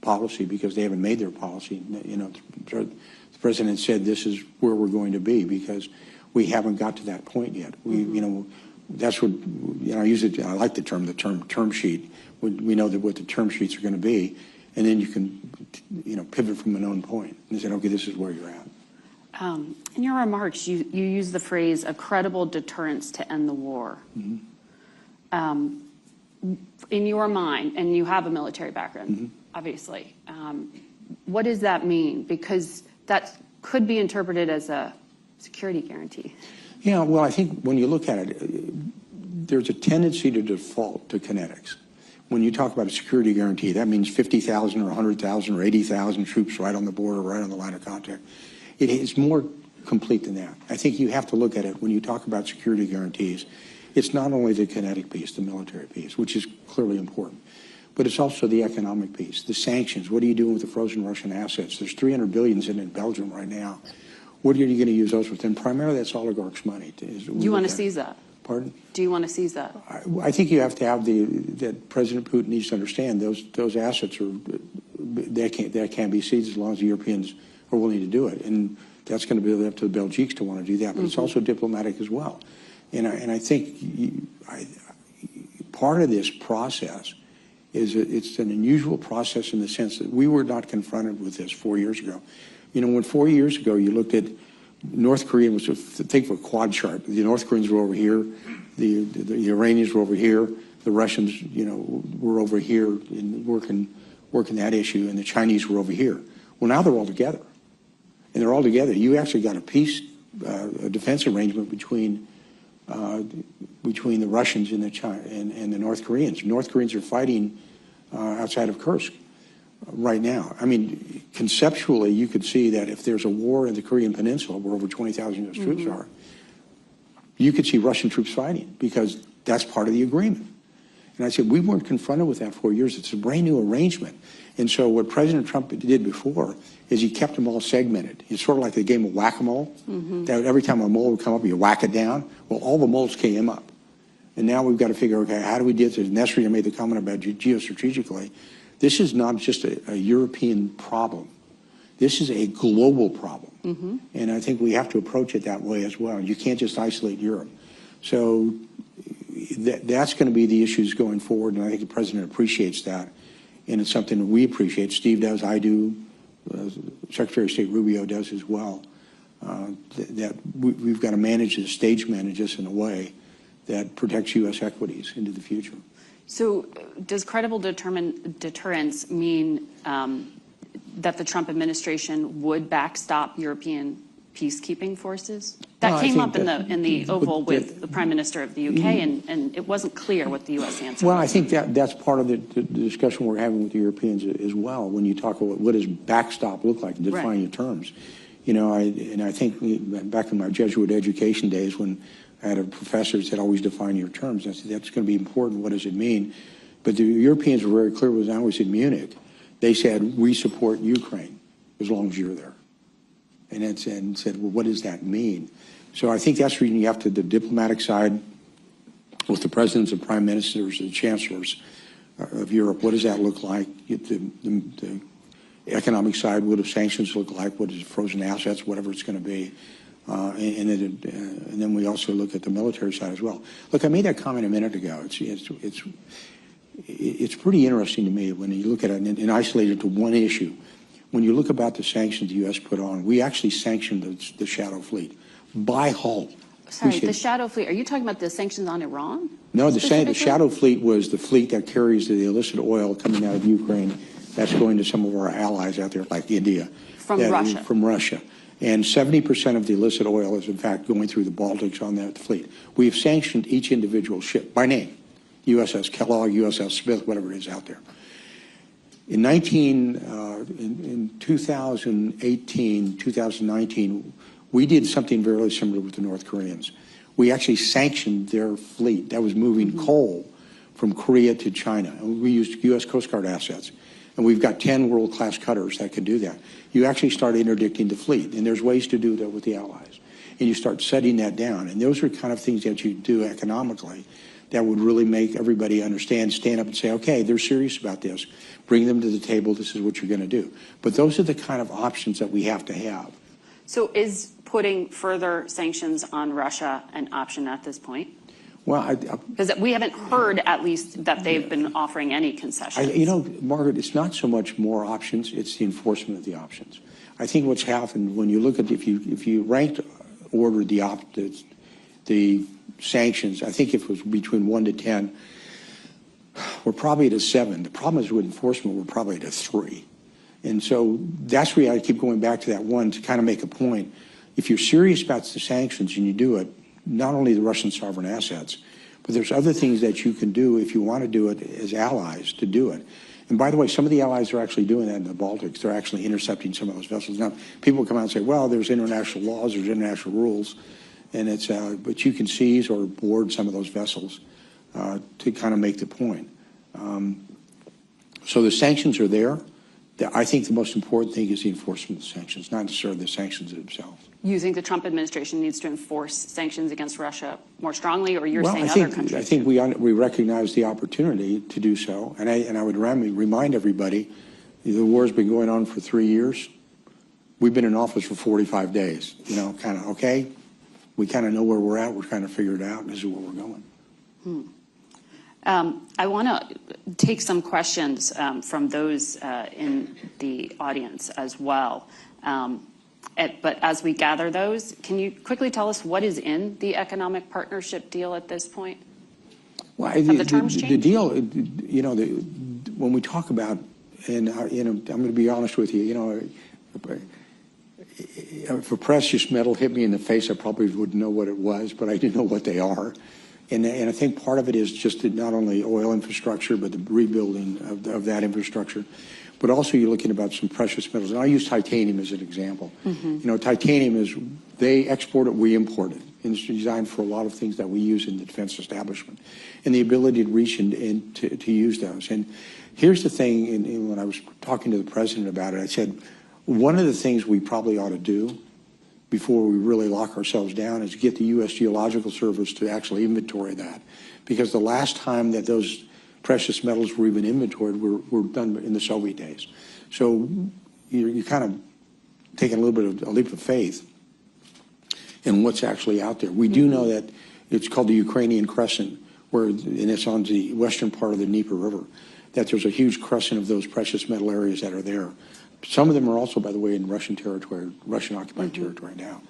[SPEAKER 7] policy because they haven't made their policy. You know, the president said this is where we're going to be because we haven't got to that point yet. You know, that's what, you know, I like the term sheet. We know that what the term sheets are going to be, and then you can, you know, pivot from a known point and say, okay, this is where you're at.
[SPEAKER 6] In your remarks, you use the phrase "a credible deterrence to end the war." In your mind, and you have a military background, obviously, what does that mean? Because that could be interpreted as a security guarantee.
[SPEAKER 7] Yeah, well, I think when you look at it, there's a tendency to default to kinetics. When you talk about a security guarantee, that means 50,000 or 100,000 or 80,000 troops right on the border, right on the line of contact. It is more complete than that. I think you have to look at it when you talk about security guarantees. It's not only the kinetic piece, the military piece, which is clearly important, but it's also the economic piece, the sanctions. What are you doing with the frozen Russian assets? There's $300 billion in Belgium right now. What are you going to use those with? And primarily that's oligarchs' money.
[SPEAKER 6] Do you want to seize that?
[SPEAKER 7] Pardon?
[SPEAKER 6] Do you want to seize that?
[SPEAKER 7] I think you have to have that President Putin needs to understand those assets that can't be seized as long as the Europeans are willing to do it. And that's going to be up to the Belgiques to want to do that. But it's also diplomatic as well. And I think part of this process is it's an unusual process in the sense that we were not confronted with this 4 years ago. You know, when 4 years ago you looked at North Korea, was think of a quad chart. The North Koreans were over here, the Iranians were over here, the Russians, you know, were over here in working that issue, and the Chinese were over here. Well, now they're all together, and they're all together. You actually got a defense arrangement between the Russians and the North Koreans. North Koreans are fighting outside of Kursk right now. I mean, conceptually, you could see that if there's a war in the Korean Peninsula where over 20,000 U.S. troops are, you could see Russian troops fighting because that's part of the agreement. And I said, we weren't confronted with that 4 years. It's a brand new arrangement. And so what President Trump did before is he kept them all segmented. It's sort of like the game of whack-a-mole. That every time a mole would come up, you whack it down. Well, all the moles came up. And now we've got to figure, okay, how do we deal with this? Nestor made the comment about geostrategically. This is not just a European problem. This is a global problem. And I think we have to approach it that way as well. You can't just isolate Europe. So that's going to be the issues going forward, and I think the president appreciates that. And it's something that we appreciate. Steve does, I do, Secretary of State Rubio does as well. That we've got to manage this, stage manage this in a way that protects U.S. equities into the future.
[SPEAKER 6] So does credible deterrence mean that the Trump administration would backstop European peacekeeping forces? That came up in the Oval with the Prime Minister of the UK, and it wasn't clear what the U.S. answer was.
[SPEAKER 7] Well, I think that's part of the discussion we're having with the Europeans as well. When you talk about what does backstop look like, define your terms. You know, I think back in my Jesuit education days when I had a professor that said, always define your terms. I said, that's going to be important. What does it mean? But the Europeans were very clear when I was in Munich. They said, we support Ukraine as long as you're there. And said, well, what does that mean? So I think that's the reason you have to, the diplomatic side, with the presidents and prime ministers and chancellors of Europe, what does that look like? The economic side, what do sanctions look like? What is frozen assets, whatever it's going to be? And then we also look at the military side as well. Look, I made that comment a minute ago. It's pretty interesting to me when you look at it and isolate it to one issue. When you look about the sanctions the U.S. put on, we actually sanctioned the Shadow Fleet by hull.
[SPEAKER 6] Sorry, the Shadow Fleet, are you talking about the sanctions on Iran?
[SPEAKER 7] No, the Shadow Fleet was the fleet that carries the illicit oil coming out of Ukraine that's going to some of our allies out there, like India.
[SPEAKER 6] From Russia.
[SPEAKER 7] From Russia. And 70% of the illicit oil is, in fact, going through the Baltics on that fleet. We have sanctioned each individual ship by name, USS Kellogg, USS Smith, whatever it is out there. In 2018, 2019, we did something very similar with the North Koreans. We actually sanctioned their fleet that was moving coal from Korea to China. And we used U.S. Coast Guard assets. And we've got 10 world-class cutters that can do that. You actually start interdicting the fleet, and there's ways to do that with the allies. And you start setting that down. And those are kind of things that you do economically that would really make everybody stand up and say, okay, they're serious about this. Bring them to the table. This is what you're going to do. But those are the kind of options that we have to have.
[SPEAKER 6] So is putting further sanctions on Russia an option at this point?
[SPEAKER 7] Well,
[SPEAKER 6] because we haven't heard, at least, that they've been offering any concessions.
[SPEAKER 7] you know, Margaret, it's not so much more options; it's the enforcement of the options. I think what's happened when you look at if you ranked order the sanctions, I think if it was between 1 to 10, we're probably at a 7. The problem is with enforcement, we're probably at a 3. And so that's where I keep going back to that one to kind of make a point. If you're serious about the sanctions and you do it, not only the Russian sovereign assets, but there's other things that you can do if you want to do it as allies to do it. And by the way, some of the allies are actually doing that in the Baltics. They're actually intercepting some of those vessels. Now, people come out and say, well, there's international laws, there's international rules, and it's, but you can seize or board some of those vessels to kind of make the point. So the sanctions are there. I think the most important thing is the enforcement of the sanctions, not necessarily the sanctions themselves.
[SPEAKER 6] You think the Trump administration needs to enforce sanctions against Russia more strongly, or you're saying
[SPEAKER 7] other
[SPEAKER 6] countries?
[SPEAKER 7] I think we recognize the opportunity to do so, and I would remind everybody, the war's been going on for 3 years. We've been in office for 45 days. You know, kind of okay. We kind of know where we're at. We're trying to figure it out, and this is where we're going.
[SPEAKER 6] I want to take some questions from those in the audience as well. But as we gather those, can you quickly tell us what is in the economic partnership deal at this point?
[SPEAKER 7] Well,
[SPEAKER 6] Have the terms changed?
[SPEAKER 7] The deal, you know, when we talk about, and you know, I'm going to be honest with you, you know, if a precious metal hit me in the face, I probably wouldn't know what it was, but I do know what they are. And I think part of it is just not only oil infrastructure, but the rebuilding of that infrastructure. But also you're looking about some precious metals. And I'll use titanium as an example. You know, titanium is, they export it, we import it. And it's designed for a lot of things that we use in the defense establishment. And the ability to reach and to use those. And here's the thing, and when I was talking to the president about it, I said, one of the things we probably ought to do before we really lock ourselves down is get the U.S. Geological Service to actually inventory that. Because the last time that those precious metals were even inventoried were done in the Soviet days. So you're kind of taking a little bit of a leap of faith in what's actually out there. We do know that it's called the Ukrainian Crescent, and it's on the western part of the Dnieper River, that there's a huge crescent of those precious metal areas that are there. Some of them are also, by the way, in Russian territory, Russian-occupied territory now.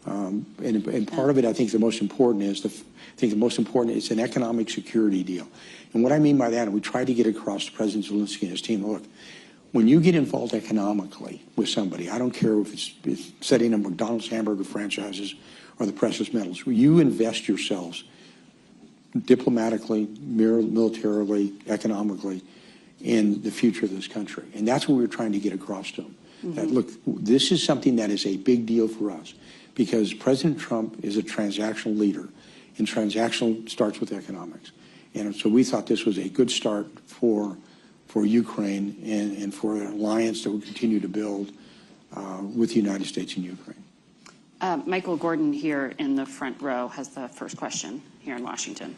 [SPEAKER 7] And part of it, I think the most important is, it's an economic security deal. And what I mean by that, and we tried to get across to President Zelensky and his team, look, when you get involved economically with somebody, I don't care if it's setting up McDonald's hamburger franchises or the precious metals, you invest yourselves diplomatically, militarily, economically, in the future of this country. And that's what we're trying to get across to them. That, look, this is something that is a big deal for us because President Trump is a transactional leader, and transactional starts with economics. And so we thought this was a good start for Ukraine and for an alliance that will continue to build with the United States and Ukraine.
[SPEAKER 6] Michael Gordon here in the front row has the first question here in Washington.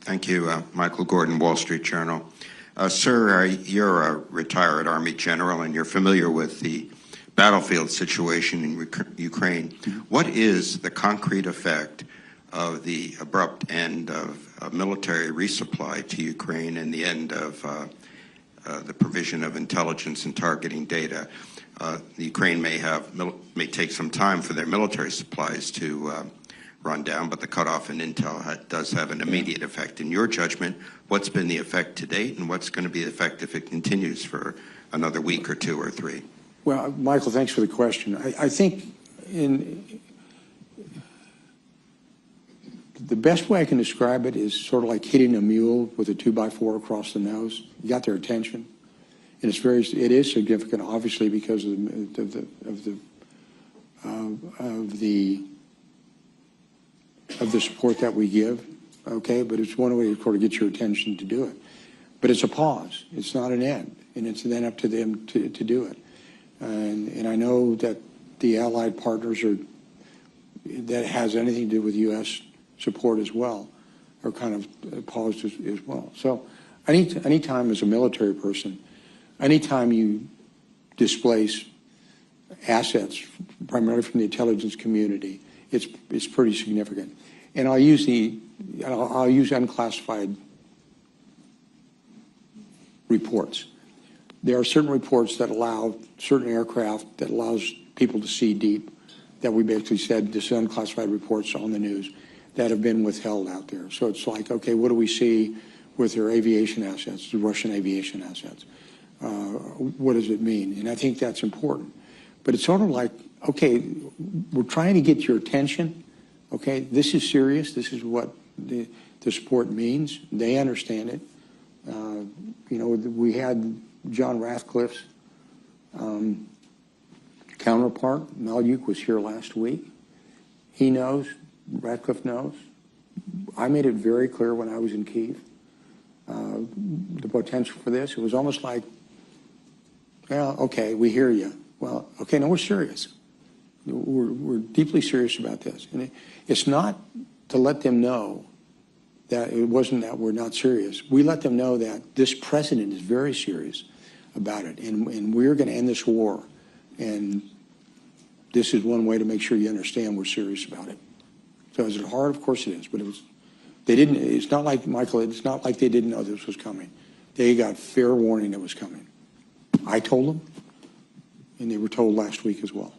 [SPEAKER 8] Thank you. Michael Gordon, Wall Street Journal. Sir, you're a retired Army general and you're familiar with the battlefield situation in Ukraine. What is the concrete effect of the abrupt end of military resupply to Ukraine and the end of the provision of intelligence and targeting data? Ukraine may take some time for their military supplies to run down, but the cutoff in intel does have an immediate effect. In your judgment, what's been the effect to date, and what's going to be the effect if it continues for another week or 2 or 3?
[SPEAKER 7] Well, Michael, thanks for the question. I think the best way I can describe it is sort of like hitting a mule with a 2x4 across the nose. You got their attention, and it is significant, obviously, because of the support that we give. Okay, but it's one way to sort of get your attention to do it. But it's a pause. It's not an end, and it's then up to them to do it. And I know that the allied partners that has anything to do with U.S. support as well, are kind of paused as well. So anytime as a military person, anytime you displace assets, primarily from the intelligence community, it's pretty significant. And I'll use unclassified reports. There are certain reports that allow certain aircraft that allows people to see deep, that we basically said this is unclassified reports on the news that have been withheld out there. So it's like, okay, what do we see with their aviation assets, the Russian aviation assets? What does it mean? And I think that's important. But it's sort of like, okay, we're trying to get your attention. Okay, this is serious. This is what the support means. They understand it. You know, we had John Ratcliffe's counterpart, Malyuk, was here last week. He knows, Ratcliffe knows. I made it very clear when I was in Kyiv, the potential for this. It was almost like, well, okay, we hear you. Well, okay, no, we're serious. We're deeply serious about this. And it's not to let them know that it wasn't that we're not serious. We let them know that this president is very serious about it, and we're going to end this war. And this is one way to make sure you understand we're serious about it. So is it hard? Of course it is. But it was, they didn't, it's not like, Michael, it's not like they didn't know this was coming. They got fair warning it was coming. I told them, and they were told last week as well.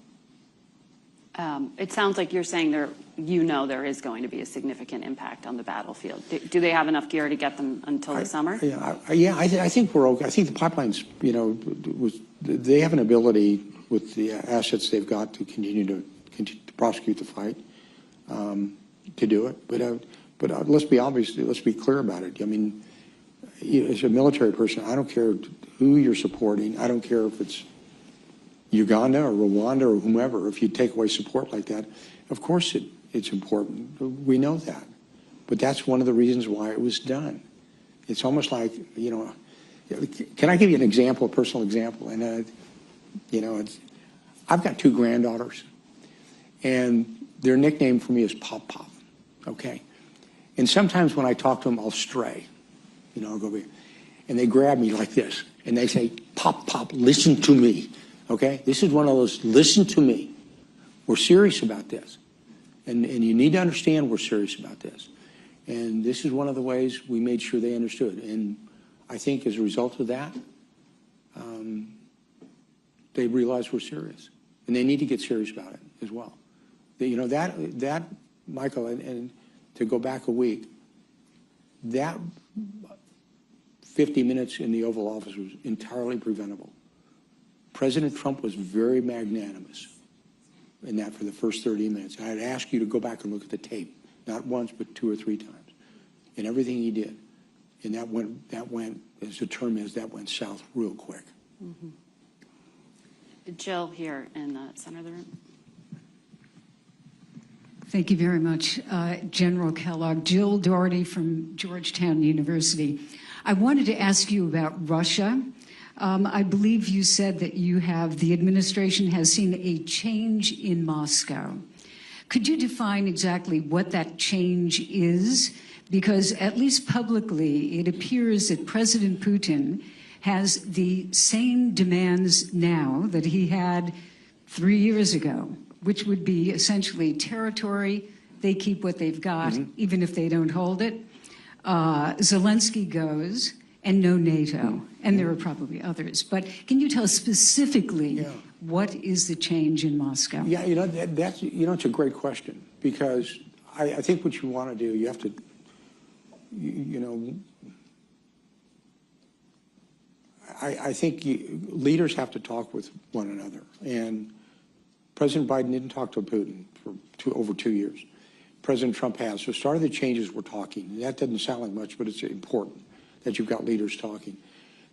[SPEAKER 6] It sounds like you're saying there is going to be a significant impact on the battlefield. Do they have enough gear to get them until the summer?
[SPEAKER 7] I think we're okay. I think the pipelines, you know, they have an ability with the assets they've got to continue to prosecute the fight, to do it. But let's be obvious. Let's be clear about it. I mean, as a military person, I don't care who you're supporting. I don't care if it's Uganda or Rwanda or whomever. If you take away support like that, of course it's important. We know that. But that's one of the reasons why it was done. It's almost like, you know, can I give you an example, a personal example? And, you know, I've got two granddaughters, and their nickname for me is Pop Pop, okay? And sometimes when I talk to them, I'll stray. You know, I'll go over here. And they grab me like this, and they say, Pop Pop, listen to me. Okay, this is one of those, listen to me. We're serious about this. And you need to understand we're serious about this. And this is one of the ways we made sure they understood. And I think as a result of that, they realize we're serious. And they need to get serious about it as well. You know, that Michael, and to go back a week, that 50 minutes in the Oval Office was entirely preventable. President Trump was very magnanimous in that for the first 30 minutes. I'd ask you to go back and look at the tape, not once, but 2 or 3 times, and everything he did. And that went, as the term is, that went south real quick.
[SPEAKER 6] Mm-hmm. Jill here in the center of the room.
[SPEAKER 9] Thank you very much, General Kellogg. Jill Doherty from Georgetown University. I wanted to ask you about Russia. I believe you said that the administration has seen a change in Moscow. Could you define exactly what that change is? Because at least publicly, it appears that President Putin has the same demands now that he had 3 years ago, which would be essentially territory. They keep what they've got, even if they don't hold it. Zelensky goes, and no NATO. And there are probably others. But can you tell us specifically what is the change in Moscow?
[SPEAKER 7] Yeah, you know, that's, you know, it's a great question, because I think what you want to do, you have to, you know, I think leaders have to talk with one another. And President Biden didn't talk to Putin for over 2 years. President Trump has. So starting the changes, we're talking. And that doesn't sound like much, but it's important that you've got leaders talking.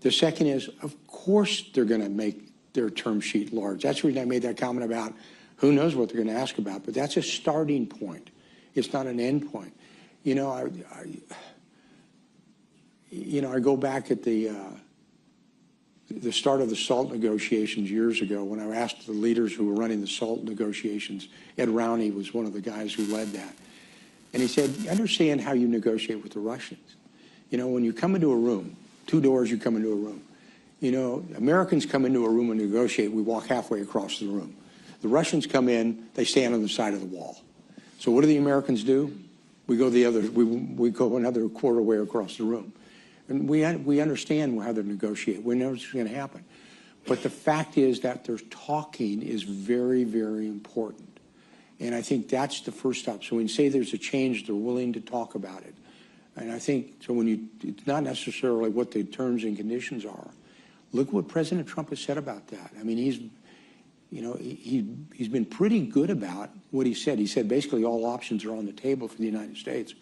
[SPEAKER 7] The second is, of course, they're going to make their term sheet large. That's the reason I made that comment about who knows what they're going to ask about, but that's a starting point. It's not an end point. You know, I go back at the start of the SALT negotiations years ago when I asked the leaders who were running the SALT negotiations. Ed Rowney was one of the guys who led that. And he said, understand how you negotiate with the Russians. You know, when you come into a room, 2 doors, you come into a room. You know, Americans come into a room and negotiate, we walk halfway across the room. The Russians come in, they stand on the side of the wall. So what do the Americans do? We go we go another quarter way across the room. And we understand how they negotiate. We know what's going to happen. But the fact is that their talking is very, very important. And I think that's the first step. So when you say there's a change, they're willing to talk about it. And I think, so it's not necessarily what the terms and conditions are. Look what President Trump has said about that. I mean, he's been pretty good about what he said. He said basically all options are on the table for the United States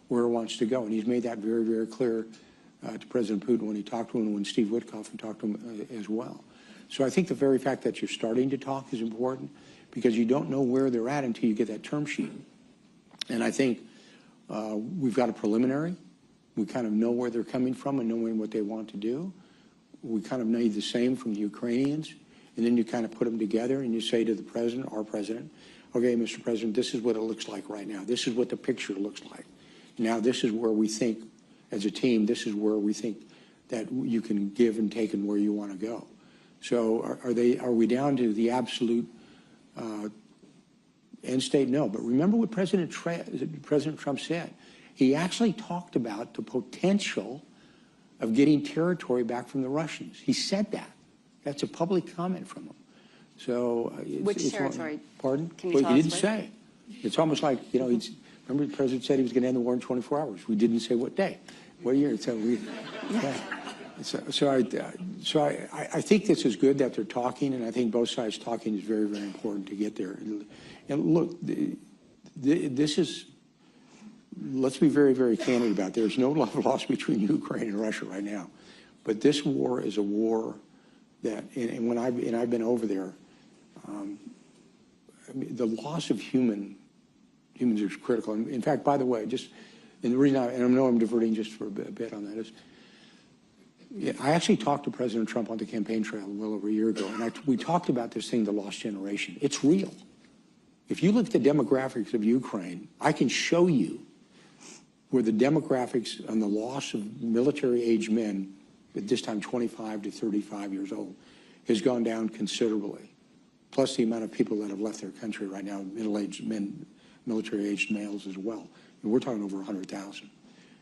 [SPEAKER 7] where it wants to go. And he's made that very, very clear to President Putin when he talked to him, and when Steve Witkoff talked to him as well. So I think the very fact that you're starting to talk is important, because you don't know where they're at until you get that term sheet. And I think we've got a preliminary. We kind of know where they're coming from and knowing what they want to do. We kind of need the same from the Ukrainians. And then you kind of put them together and you say to the president, our president, okay, Mr. President, this is what it looks like right now. This is what the picture looks like. Now, this is where we think, as a team, this is where we think that you can give and take and where you want to go. So are we down to the absolute end state? No. But remember what President Trump said. He actually talked about the potential of getting territory back from the Russians. He said that. That's a public comment from him. So
[SPEAKER 6] which territory?
[SPEAKER 7] Pardon?
[SPEAKER 6] Can you tell us?
[SPEAKER 7] He didn't say. It's almost like, you know, remember the president said he was going to end the war in 24 hours. We didn't say what day, what year. So I think this is good that they're talking, and I think both sides talking is very, very important to get there. And look, this is, let's be very, very candid about it. There's no love lost between Ukraine and Russia right now. But this war is a war that, and when I've been over there, I mean, the loss of humans is critical. And in fact, by the way, and the reason and I know I'm diverting just for a bit on that is, I actually talked to President Trump on the campaign trail well over a year ago, and we talked about this thing, the lost generation. It's real. If you look at the demographics of Ukraine, I can show you where the demographics on the loss of military-aged men, at this time 25 to 35 years old, has gone down considerably. Plus the amount of people that have left their country right now, middle-aged men, military-aged males as well. And we're talking over 100,000.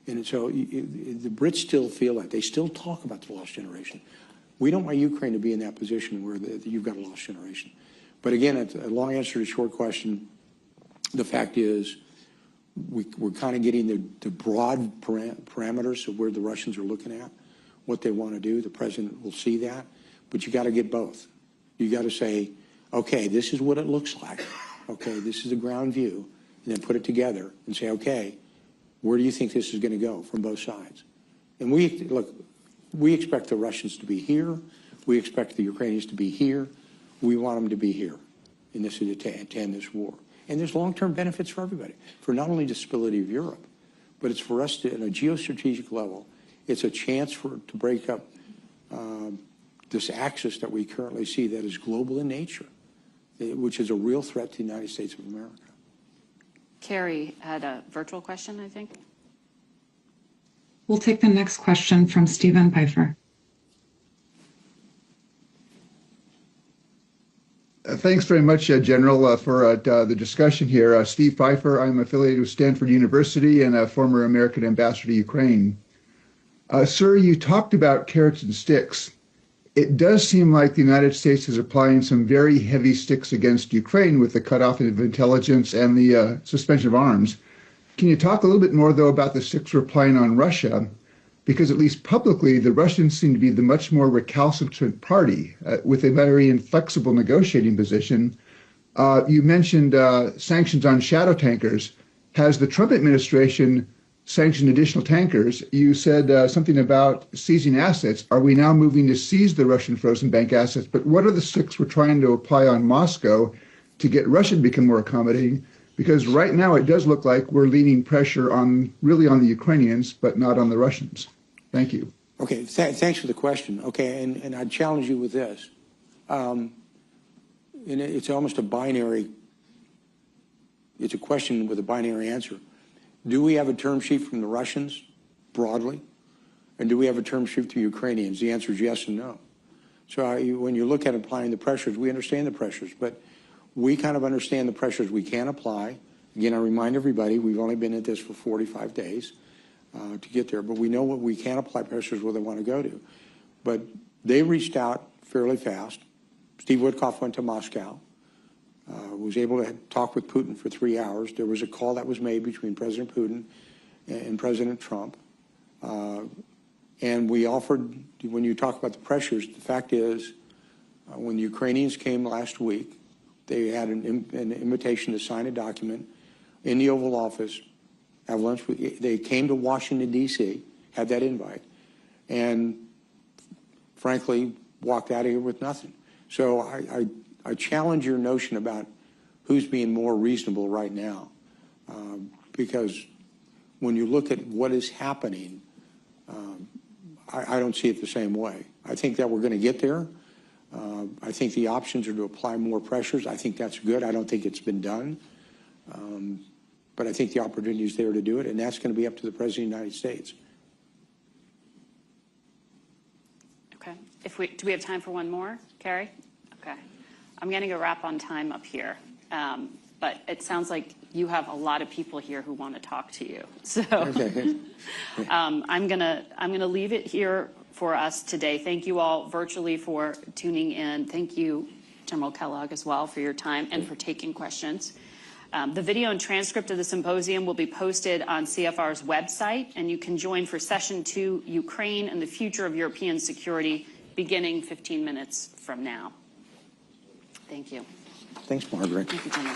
[SPEAKER 7] And so the Brits still feel that. They still talk about the lost generation. We don't want Ukraine to be in that position where you've got a lost generation. But again, it's a long answer to a short question. The fact is, we're kind of getting the broad parameters of where the Russians are looking at, what they want to do. The president will see that. But you got to get both. You got to say, okay, this is what it looks like. Okay, this is a ground view. And then put it together and say, okay, where do you think this is going to go from both sides? And we expect the Russians to be here. We expect the Ukrainians to be here. We want them to be here in this to end this war. And there's long-term benefits for everybody, for not only the stability of Europe, but it's for us to, at a geostrategic level, it's a chance to break up this axis that we currently see that is global in nature, which is a real threat to the United States of America.
[SPEAKER 6] Carrie had a virtual question, I think.
[SPEAKER 10] We'll take the next question from Stephen Pfeiffer.
[SPEAKER 11] Thanks very much, General, for the discussion here. Steve Pfeiffer, I'm affiliated with Stanford University and a former American ambassador to Ukraine. Sir, you talked about carrots and sticks. It does seem like the United States is applying some very heavy sticks against Ukraine with the cutoff of intelligence and the suspension of arms. Can you talk a little bit more, though, about the sticks we're applying on Russia? Because at least publicly, the Russians seem to be the much more recalcitrant party with a very inflexible negotiating position. You mentioned sanctions on shadow tankers. Has the Trump administration sanctioned additional tankers? You said something about seizing assets. Are we now moving to seize the Russian frozen bank assets? But what are the sticks we're trying to apply on Moscow to get Russia to become more accommodating? Because right now it does look like we're leaning pressure really on the Ukrainians, but not on the Russians. Thank you.
[SPEAKER 7] Okay, thanks for the question. Okay, and I'd challenge you with this. And it's almost a binary, it's a question with a binary answer. Do we have a term sheet from the Russians broadly? And do we have a term sheet from the Ukrainians? The answer is yes and no. So when you look at applying the pressures, we understand the pressures, but we kind of understand the pressures we can apply. Again, I remind everybody, we've only been at this for 45 days to get there, but we know what we can apply pressures where they want to go to. But they reached out fairly fast. Steve Witkoff went to Moscow, was able to talk with Putin for 3 hours. There was a call that was made between President Putin and President Trump. And we offered, when you talk about the pressures, the fact is, when the Ukrainians came last week, they had an invitation to sign a document in the Oval Office, have lunch with, they came to Washington, D.C., had that invite, and frankly, walked out of here with nothing. So I challenge your notion about who's being more reasonable right now, because when you look at what is happening, I don't see it the same way. I think that we're going to get there. I think the options are to apply more pressures. I think that's good. I don't think it's been done. But I think the opportunity is there to do it, and that's going to be up to the President of the United States.
[SPEAKER 6] Okay. Do we have time for one more, Carrie? Okay. I'm going to go wrap on time up here. But it sounds like you have a lot of people here who want to talk to you. So I'm gonna leave it here for us today. Thank you all virtually for tuning in. Thank you, General Kellogg, as well, for your time and for taking questions. The video and transcript of the symposium will be posted on CFR's website, and you can join for Session 2, Ukraine and the Future of European Security, beginning 15 minutes from now. Thank you.
[SPEAKER 7] Thanks, Margaret.
[SPEAKER 6] Thank you, General.